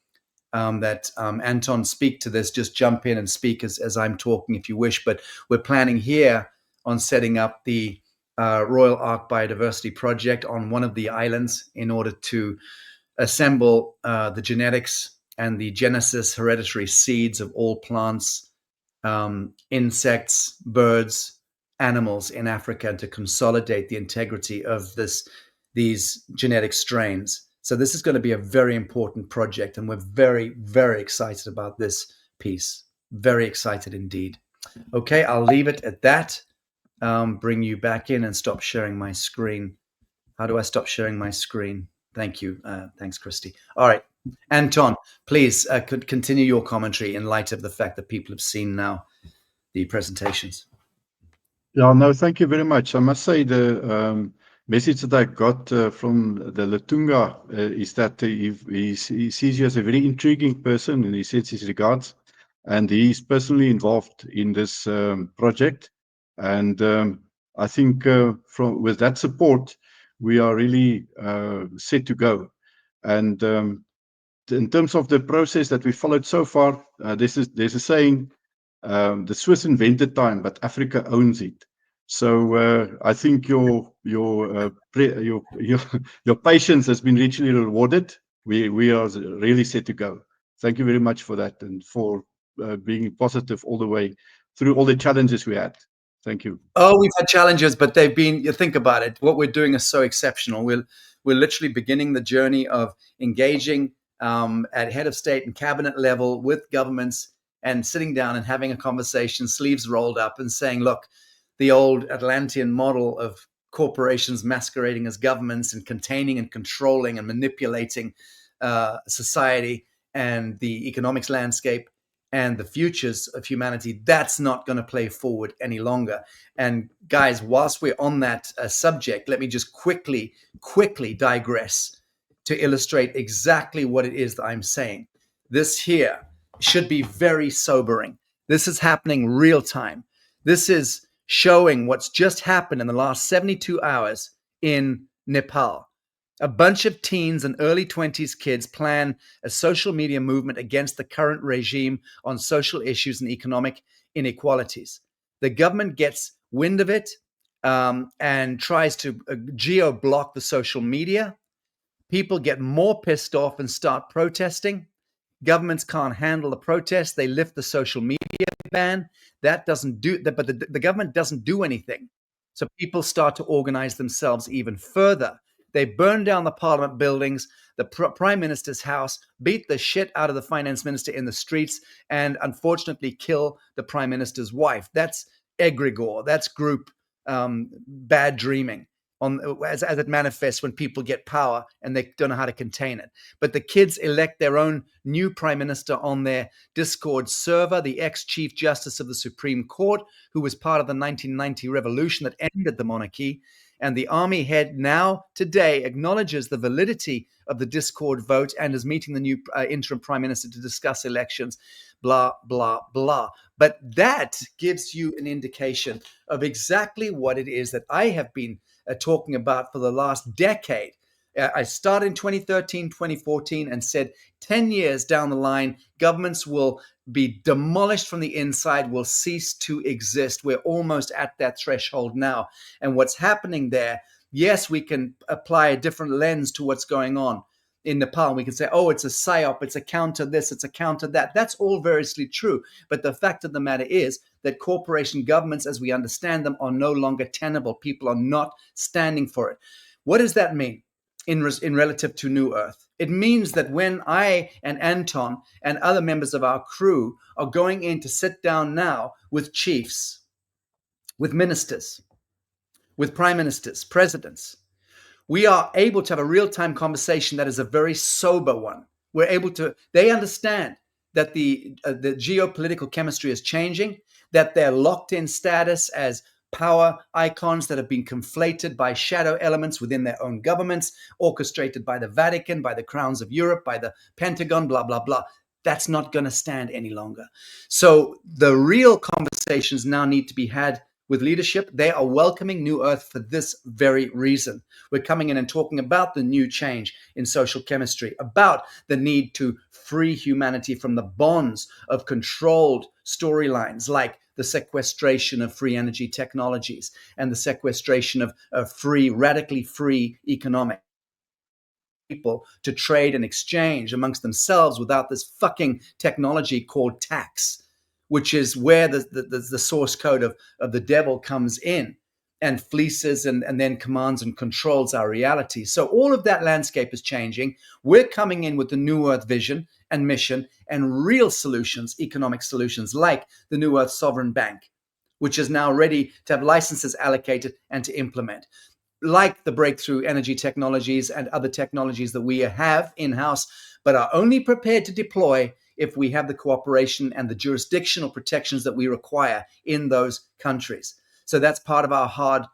S1: That Anton, speak to this. Just jump in and speak as I'm talking if you wish. But we're planning here on setting up the Royal Ark Biodiversity Project on one of the islands in order to assemble the genetics and the genesis hereditary seeds of all plants, insects, birds, animals in Africa, and to consolidate the integrity of these genetic strains. So this is going to be a very important project, and we're very, very excited about this piece. Very excited indeed. Okay, I'll leave it at that. Bring you back in and stop sharing my screen. How do I stop sharing my screen? Thank you. Thanks, Christy. All right. Anton, please could continue your commentary in light of the fact that people have seen now the presentations.
S14: Yeah, no, thank you very much. I must say the message that I got from the Litunga is that he sees you as a very intriguing person, and he sends his regards. And he's personally involved in this project. And I think with that support, we are really set to go. And in terms of the process that we followed so far, there's a saying, the Swiss invented time, but Africa owns it. So I think your patience has been richly rewarded. We are really set to go. Thank you very much for that, and for being positive all the way through all the challenges we had. Thank you.
S1: Oh, we've had challenges, but they've been, you think about it, what we're doing is so exceptional. We're literally beginning the journey of engaging at head of state and cabinet level with governments and sitting down and having a conversation, sleeves rolled up, and saying, look, the old Atlantean model of corporations masquerading as governments and containing and controlling and manipulating society and the economics landscape and the futures of humanity, that's not going to play forward any longer. And guys, whilst we're on that subject, let me just quickly digress to illustrate exactly what it is that I'm saying. This here should be very sobering. This is happening real time. This is showing what's just happened in the last 72 hours in Nepal. A bunch of teens and early 20s kids plan a social media movement against the current regime on social issues and economic inequalities. The government gets wind of it and tries to geo-block the social media. People get more pissed off and start protesting. Governments can't handle the protests. They lift the social media ban. That doesn't do that, but the government doesn't do anything. So people start to organize themselves even further. They burn down the parliament buildings, the prime minister's house, beat the shit out of the finance minister in the streets, and unfortunately kill the prime minister's wife. That's egregore. That's group bad dreaming. as it manifests when people get power and they don't know how to contain it. But the kids elect their own new prime minister on their Discord server, the ex-chief justice of the Supreme Court, who was part of the 1990 revolution that ended the monarchy. And the army head now today acknowledges the validity of the Discord vote and is meeting the new interim prime minister to discuss elections, blah, blah, blah. But that gives you an indication of exactly what it is that I have been talking about for the last decade. I started in 2013, 2014 and said 10 years down the line, governments will be demolished from the inside, will cease to exist. We're almost at that threshold now. And what's happening there, yes, we can apply a different lens to what's going on in Nepal. We can say, oh, it's a psyop, it's a counter this, it's a counter that. That's all variously true. But the fact of the matter is that corporation governments, as we understand them, are no longer tenable. People are not standing for it. What does that mean in relative to New Earth? It means that when I and Anton and other members of our crew are going in to sit down now with chiefs, with ministers, with prime ministers, presidents, we are able to have a real-time conversation that is a very sober one. We're able to, they understand that the geopolitical chemistry is changing, that their locked-in status as power icons that have been conflated by shadow elements within their own governments, orchestrated by the Vatican, by the crowns of Europe, by the Pentagon, blah, blah, blah. That's not going to stand any longer. So the real conversations now need to be had with leadership. They are welcoming New Earth for this very reason. We're coming in and talking about the new change in social chemistry, about the need to free humanity from the bonds of controlled storylines like the sequestration of free energy technologies and the sequestration of free, radically free economic people to trade and exchange amongst themselves without this fucking technology called tax, which is where the source code of the devil comes in and fleeces and then commands and controls our reality. So all of that landscape is changing. We're coming in with the New Earth vision and mission and real solutions, economic solutions, like the New Earth Sovereign Bank, which is now ready to have licenses allocated and to implement, like the breakthrough energy technologies and other technologies that we have in-house, but are only prepared to deploy if we have the cooperation and the jurisdictional protections that we require in those countries. So that's part of our hard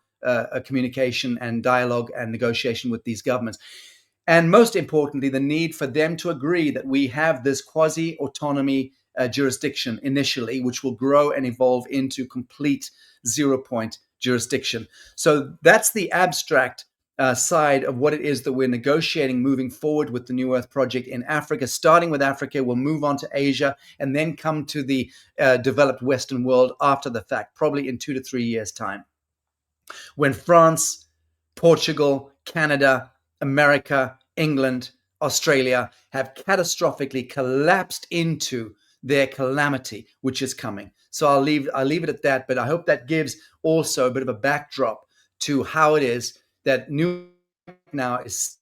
S1: communication and dialogue and negotiation with these governments. And most importantly, the need for them to agree that we have this quasi-autonomy jurisdiction initially, which will grow and evolve into complete zero-point jurisdiction. So that's the abstract side of what it is that we're negotiating moving forward with the New Earth project in Africa. Starting with Africa, we'll move on to Asia and then come to the developed Western world after the fact, probably in 2 to 3 years' time. When France, Portugal, Canada, America, England, Australia have catastrophically collapsed into their calamity, which is coming. So I'll leave it at that, but I hope that gives also a bit of a backdrop to how it is that New now is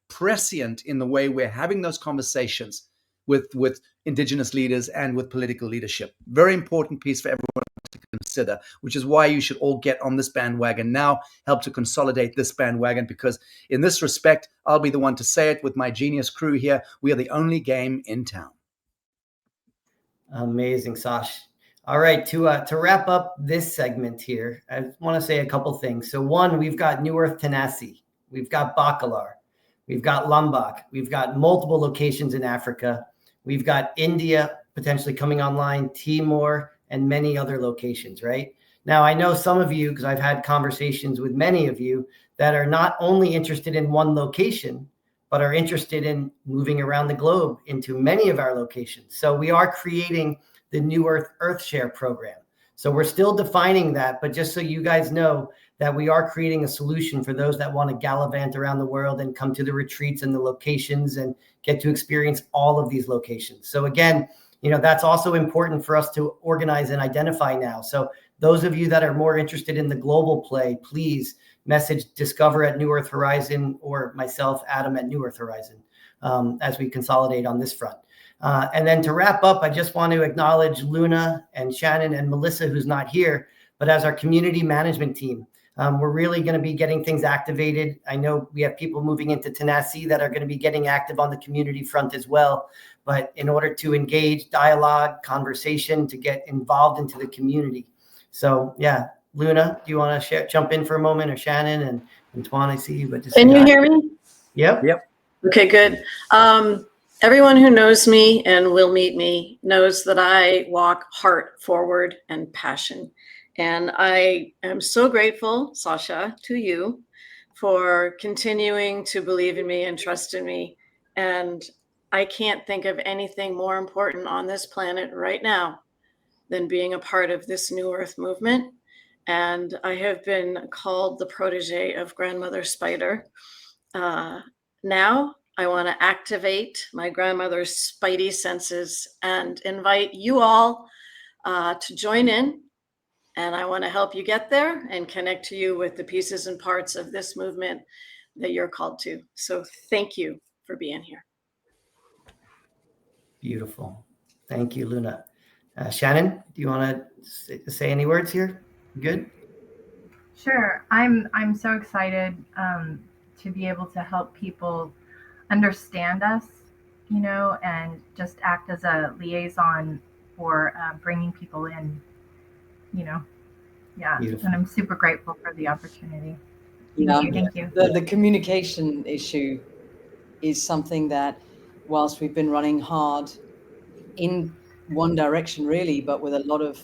S1: prescient in the way we're having those conversations with indigenous leaders and with political leadership. Very important piece for everyone to consider, which is why you should all get on this bandwagon now, help to consolidate this bandwagon, because in this respect, I'll be the one to say it with my genius crew here. We are the only game in town.
S3: Amazing, Sash. All right, to wrap up this segment here, I want to say a couple things. So one, we've got New Earth Tenassi, we've got Bacalar, we've got Lombok, we've got multiple locations in Africa, we've got India potentially coming online, Timor, and many other locations, right? Now, I know some of you, because I've had conversations with many of you that are not only interested in one location, but are interested in moving around the globe into many of our locations. So we are creating the New Earth Earthshare program. So we're still defining that, but just so you guys know that we are creating a solution for those that want to gallivant around the world and come to the retreats and the locations and get to experience all of these locations. So again, that's also important for us to organize and identify now. So those of you that are more interested in the global play, please message Discover at NewEarth Horizon or myself, Adam, at NewEarth Horizon, as we consolidate on this front. And then to wrap up, I just want to acknowledge Luna and Shannon and Melissa, who's not here, but as our community management team. We're really going to be getting things activated. I know we have people moving into Tennessee that are going to be getting active on the community front as well. But in order to engage dialogue, conversation, to get involved into the community. So yeah, Luna, do you want to jump in for a moment, or Shannon and Tuan? I see you, but just
S9: can you hear me?
S3: Yep.
S9: Okay, good. Everyone who knows me and will meet me knows that I walk heart forward and passion. And I am so grateful, Sacha, to you for continuing to believe in me and trust in me. And I can't think of anything more important on this planet right now than being a part of this New Earth movement. And I have been called the protege of Grandmother Spider. Now I want to activate my grandmother's spidey senses and invite you all to join in. And I want to help you get there and connect to you with the pieces and parts of this movement that you're called to. So thank you for being here.
S3: Beautiful. Thank you, Luna. Shannon, do you want to say any words here? Good.
S11: Sure. I'm so excited to be able to help people understand us, and just act as a liaison for bringing people in, Yeah.
S3: Beautiful.
S11: And I'm super grateful for the opportunity.
S4: Yeah.
S11: Thank you.
S4: The communication issue is something that, whilst we've been running hard in one direction really, but with a lot of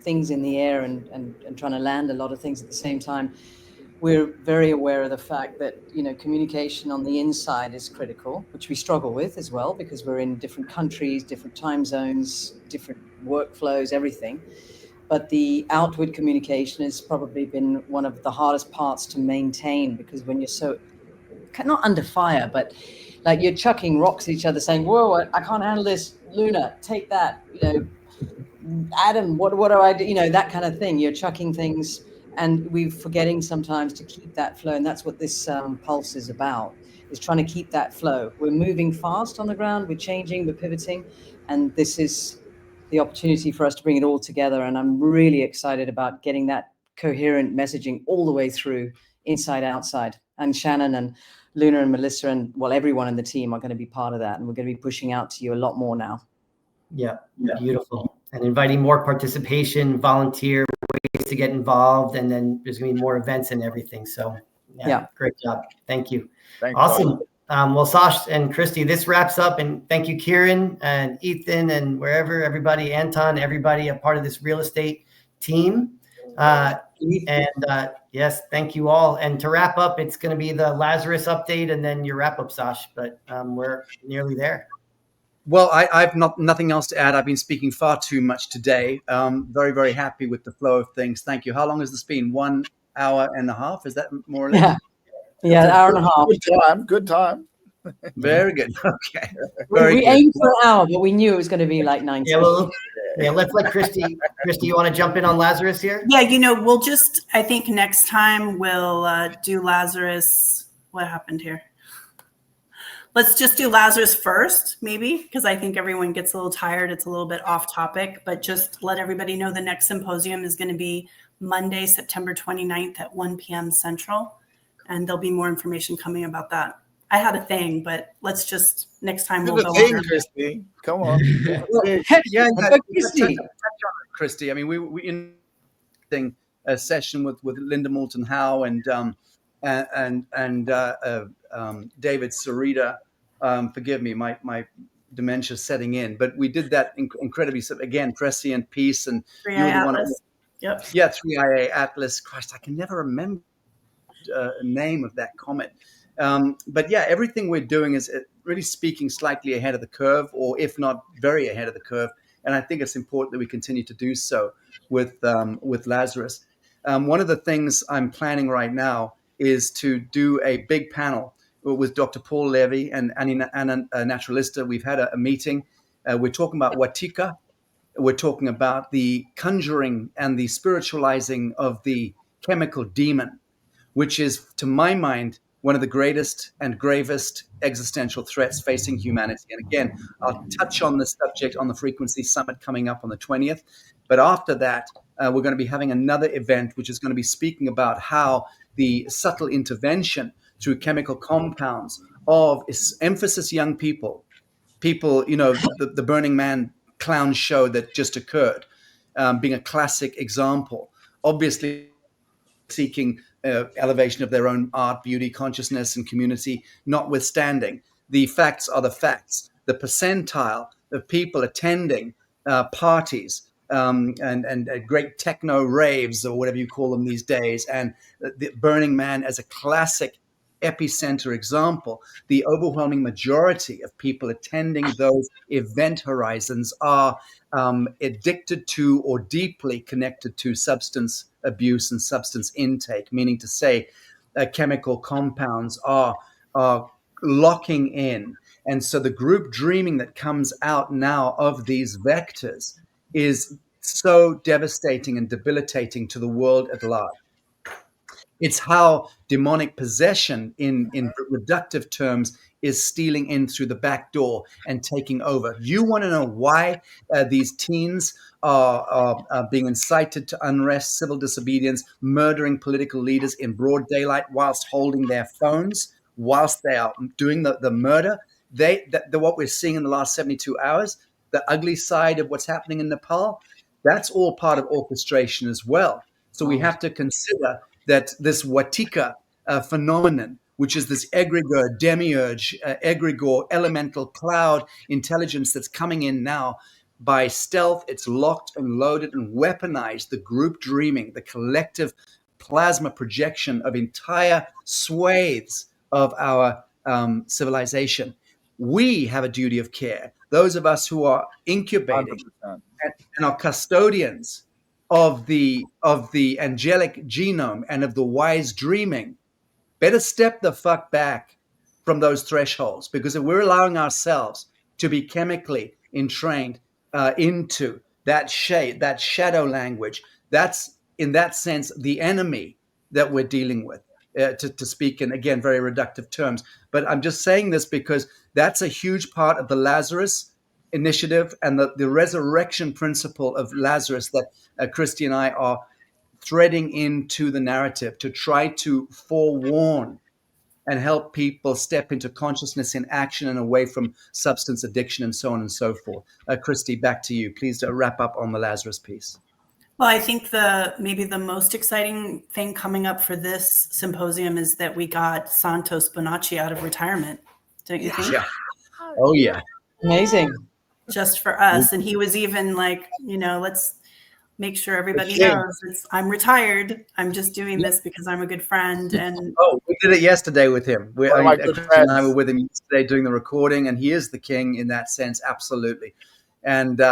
S4: things in the air and trying to land a lot of things at the same time, we're very aware of the fact that, communication on the inside is critical, which we struggle with as well, because we're in different countries, different time zones, different workflows, everything. But the outward communication has probably been one of the hardest parts to maintain, because when you're so, not under fire, but like you're chucking rocks at each other saying, whoa, I can't handle this. Luna, take that. Adam, what do I do? That kind of thing. You're chucking things, and we're forgetting sometimes to keep that flow. And that's what this pulse is about, is trying to keep that flow. We're moving fast on the ground. We're changing, we're pivoting. And this is the opportunity for us to bring it all together. And I'm really excited about getting that coherent messaging all the way through, inside, outside. And Shannon and Luna and Melissa and, well, everyone in the team are going to be part of that. And we're going to be pushing out to you a lot more now.
S3: Yeah. Beautiful. And inviting more participation, volunteer, ways to get involved. And then there's going to be more events and everything. So yeah. Great job. Thank you. Awesome. Well, Sash and Christy, this wraps up, and thank you, Kieran and Ethan and wherever, everybody, Anton, everybody a part of this real estate team. Yes, thank you all. And to wrap up, it's going to be the Lazarus update and then your wrap up, Sash, but we're nearly there.
S1: Well, I've nothing else to add. I've been speaking far too much today. Very, very happy with the flow of things. Thank you. How long has this been? 1 hour and a half? Is that more or less?
S4: Yeah, an hour and a half.
S6: Good time.
S1: Very good. Okay.
S4: We aimed for an hour, but we knew it was going to be like 90.
S3: Let's let Christy. Christy, you want to jump in on Lazarus here?
S12: Yeah, we'll just, I think next time we'll do Lazarus. What happened here? Let's just do Lazarus first, maybe, because I think everyone gets a little tired. It's a little bit off topic, but just let everybody know the next symposium is going to be Monday, September 29th at 1 p.m. Central. And there'll be more information coming about that. I had a thing, but let's just, next time we'll go on.
S6: Christy. Come on.
S1: Christy. I mean, we in a session with Linda Moulton Howe and David Sarita. Forgive me, my dementia setting in, but we did that incredibly, again, prescient piece, and
S12: 3IA Atlas.
S1: Yep. Yeah, 3IA Atlas. Christ, I can never remember the name of that comet. But yeah, everything we're doing is really speaking slightly ahead of the curve, or if not very ahead of the curve. And I think it's important that we continue to do so with Lazarus. One of the things I'm planning right now is to do a big panel with Dr. Paul Levy and Anna Naturalista. We've had a meeting. We're talking about Watika. We're talking about the conjuring and the spiritualizing of the chemical demon, which is, to my mind, one of the greatest and gravest existential threats facing humanity. And again, I'll touch on this subject on the Frequency Summit coming up on the 20th. But after that, we're going to be having another event which is going to be speaking about how the subtle intervention through chemical compounds of emphasis young people, the Burning Man clown show that just occurred, being a classic example, obviously seeking elevation of their own art, beauty, consciousness, and community, notwithstanding. The facts are the facts. The percentile of people attending parties and great techno raves, or whatever you call them these days, and the Burning Man as a classic epicenter example, the overwhelming majority of people attending those event horizons are addicted to or deeply connected to substance abuse and substance intake, meaning to say chemical compounds are locking in. And so the group dreaming that comes out now of these vectors is so devastating and debilitating to the world at large. It's how demonic possession, in reductive terms, is stealing in through the back door and taking over. You want to know why these teens are being incited to unrest, civil disobedience, murdering political leaders in broad daylight whilst holding their phones, whilst they are doing the murder? What we're seeing in the last 72 hours, the ugly side of what's happening in Nepal, that's all part of orchestration as well. So we have to consider that this Watika phenomenon, which is this egregore, demiurge, egregore, elemental cloud intelligence that's coming in now by stealth, it's locked and loaded and weaponized. The group dreaming, the collective plasma projection of entire swathes of our civilization. We have a duty of care. Those of us who are incubating and are custodians of the angelic genome and of the wise dreaming, better step the fuck back from those thresholds, because if we're allowing ourselves to be chemically entrained into that shadow language, that's in that sense the enemy that we're dealing with, to speak in, again, very reductive terms. But I'm just saying this because that's a huge part of the Lazarus initiative and the resurrection principle of Lazarus that Christy and I are threading into the narrative to try to forewarn and help people step into consciousness in action and away from substance addiction and so on and so forth. Christy, back to you. Please wrap up on the Lazarus piece.
S12: Well, I think maybe the most exciting thing coming up for this symposium is that we got Santos Bonacci out of retirement. Don't you think?
S1: Yeah. Oh, yeah.
S4: Amazing.
S12: Just for us. And he was even like, let's make sure everybody knows I'm retired. I'm just doing this because I'm a good friend. And
S1: we did it yesterday with him. Chris and I were with him yesterday doing the recording, and he is the king in that sense, absolutely. And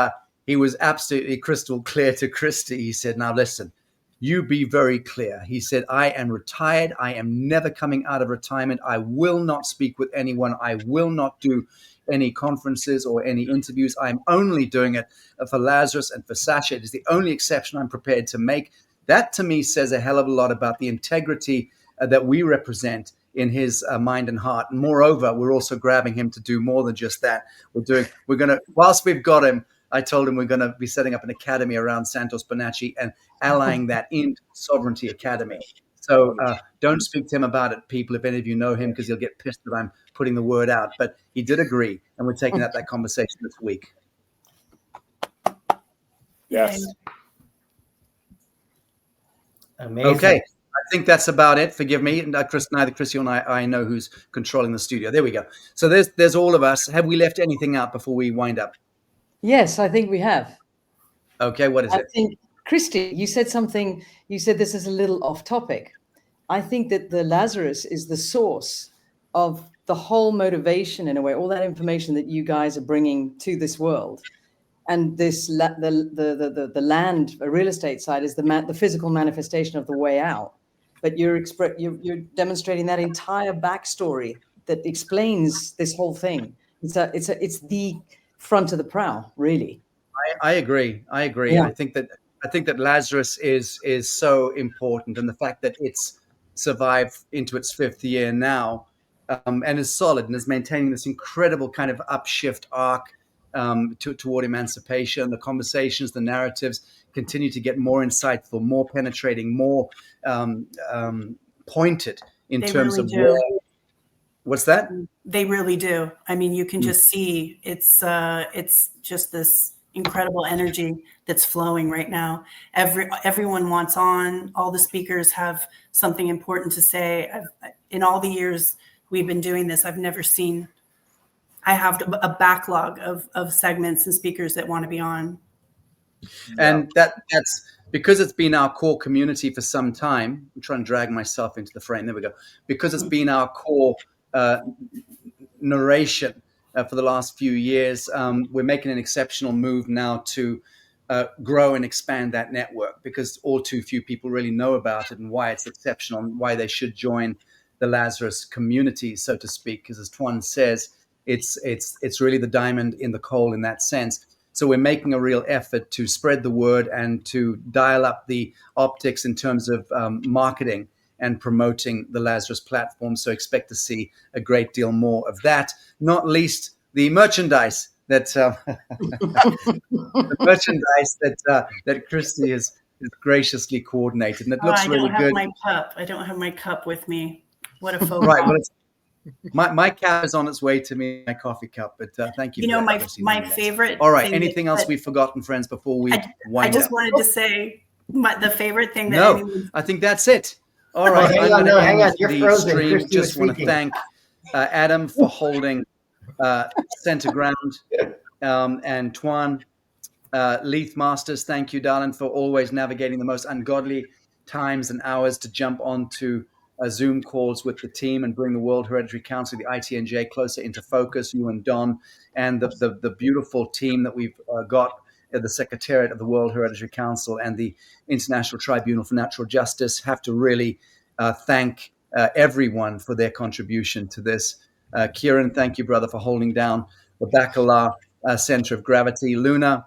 S1: he was absolutely crystal clear to Christy. He said, now listen, you be very clear. He said, I am retired. I am never coming out of retirement. I will not speak with anyone. I will not do any conferences or any interviews. I'm only doing it for Lazarus and for Sacha. It is the only exception I'm prepared to make. That to me says a hell of a lot about the integrity that we represent in his mind and heart. And moreover, we're also grabbing him to do more than just that. We're going to, whilst we've got him, I told him we're going to be setting up an academy around Santos Bonacci and allying that into Sovereignty Academy. So don't speak to him about it, people, if any of you know him, because he'll get pissed that I'm putting the word out. But he did agree, and we're taking that conversation this week.
S6: Yes.
S3: Amazing.
S1: Okay. I think that's about it. Forgive me. Neither Chrissy or I know who's controlling the studio. There we go. So there's all of us. Have we left anything out before we wind up?
S4: Yes, I think we have.
S1: Okay, what is it?
S4: I think, Christy, you said something, you said this is a little off topic. I think that the Lazarus is the source of the whole motivation, in a way, all that information that you guys are bringing to this world. And this, the land, real estate side is the physical manifestation of the way out. But you're demonstrating that entire backstory that explains this whole thing. It's the front of the prow, really.
S1: I agree. Yeah. I think that Lazarus is so important, and the fact that it's survived into its 5th year now, and is solid and is maintaining this incredible kind of upshift arc toward emancipation, the conversations, the narratives. continue to get more insightful, more penetrating, more pointed in terms of where. What's that?
S12: They really do. I mean, you can just see it's just this incredible energy that's flowing right now. Everyone wants on. All the speakers have something important to say. In all the years we've been doing this, I've never seen. I have a backlog of segments and speakers that want to be on.
S1: And that's because it's been our core community for some time. I'm trying to drag myself into the frame. There we go. Because it's been our core narration for the last few years, we're making an exceptional move now to grow and expand that network, because all too few people really know about it and why it's exceptional and why they should join the Lazarus community, so to speak. Because as Tuan says, it's really the diamond in the coal in that sense. So we're making a real effort to spread the word and to dial up the optics in terms of marketing and promoting the Lazarus platform. So expect to see a great deal more of that, not least the merchandise that that Christy has graciously coordinated, and it looks really good.
S12: I don't have my cup with me. What a faux
S1: right. Well, my cap is on its way to me, my coffee cup. But thank you.
S12: You know, my favorite.
S1: All right. Anything else we've forgotten, friends? Before we wind up,
S12: wanted to say the favorite thing that.
S1: No, I think that's it. All right.
S3: Hang on. You're frozen.
S1: Stream. Just want to thank Adam for holding center ground, and Tuan, Leith Masters. Thank you, darling, for always navigating the most ungodly times and hours to jump onto Zoom calls with the team and bring the World Hereditary Council, the ITNJ, closer into focus. You and Don, and the beautiful team that we've got at the Secretariat of the World Hereditary Council and the International Tribunal for Natural Justice, have to really thank everyone for their contribution to this. Kieran, thank you, brother, for holding down the Bacala center of gravity. Luna,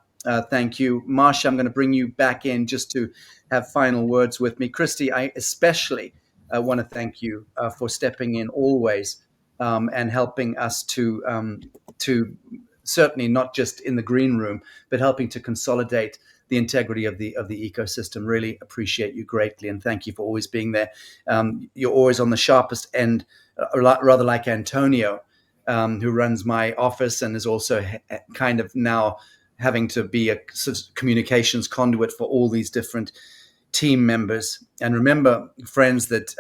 S1: thank you. Marsha, I'm going to bring you back in just to have final words with me. Christy, I especially want to thank you for stepping in always and helping us to certainly not just in the green room, but helping to consolidate the integrity of the ecosystem. Really appreciate you greatly, and thank you for always being there. You're always on the sharpest end, rather like Antonio, who runs my office and is also kind of now having to be a sort of communications conduit for all these different team members. And remember, friends, that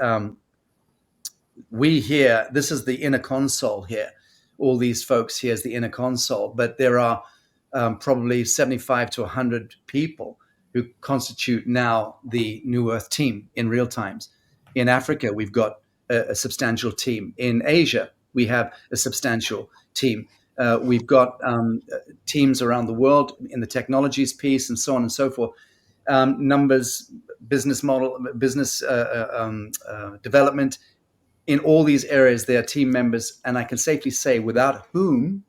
S1: we here, this is the inner console here. All these folks here is the inner console, but there are probably 75 to 100 people who constitute now the New Earth team in real times. In Africa, we've got a substantial team. In Asia, we have a substantial team. We've got teams around the world in the technologies piece and so on and so forth. Numbers, business model, business development. In all these areas, they are team members, and I can safely say without whom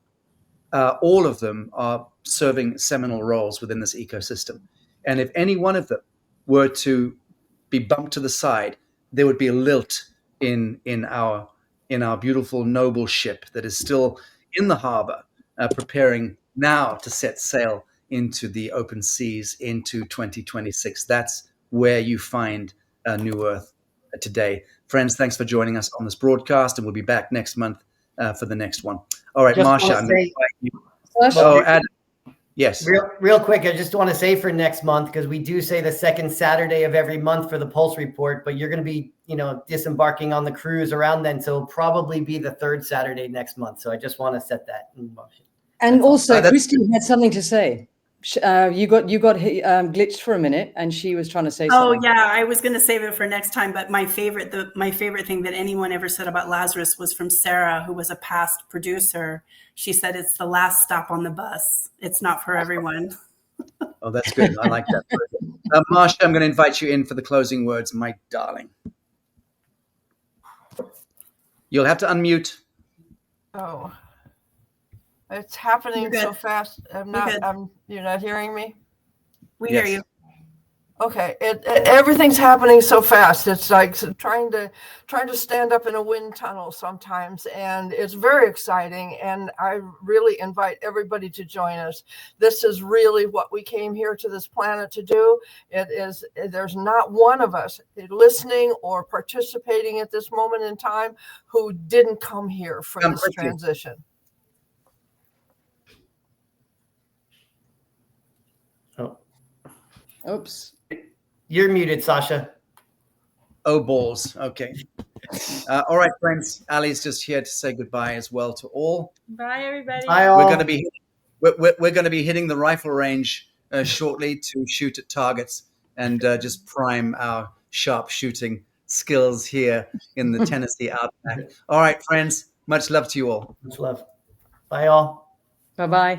S1: all of them are serving seminal roles within this ecosystem. And if any one of them were to be bumped to the side, there would be a lilt in our beautiful, noble ship that is still in the harbor, preparing now to set sail into the open seas into 2026. That's where you find New Earth today. Friends, thanks for joining us on this broadcast, and we'll be back next month for the next one. All right, Marsha, I'm going to invite you. Oh, Adam. Yes.
S3: Real quick, I just want to say for next month, because we do say the second Saturday of every month for the Pulse Report, but you're going to be, disembarking on the cruise around then, so it'll probably be the third Saturday next month. So I just want to set that in motion.
S4: And also, Christy had something to say. You got glitched for a minute, and she was trying to say something.
S12: Oh yeah, I was going to save it for next time. But my favorite thing that anyone ever said about Lazarus was from Sarah, who was a past producer. She said it's the last stop on the bus. It's not for everyone.
S1: Oh, that's good. I like that. Marsha, I'm going to invite you in for the closing words, my darling. You'll have to unmute.
S2: Oh. It's happening so fast. You're not hearing me?
S12: We hear you.
S2: Okay, everything's happening so fast. It's like trying to stand up in a wind tunnel sometimes, and it's very exciting. And I really invite everybody to join us. This is really what we came here to this planet to do. There's not one of us listening or participating at this moment in time who didn't come here for this transition.
S3: Oh,
S4: Oops.
S3: you're muted, Sacha.
S1: Oh, balls. Okay. All right, friends. Ali's just here to say goodbye as well to all.
S8: Bye, everybody.
S3: Bye, all.
S1: We're going to be hitting the rifle range shortly to shoot at targets and just prime our sharp shooting skills here in the Tennessee outback. All right, friends. Much love to you all.
S3: Much love. Bye, all.
S4: Bye-bye.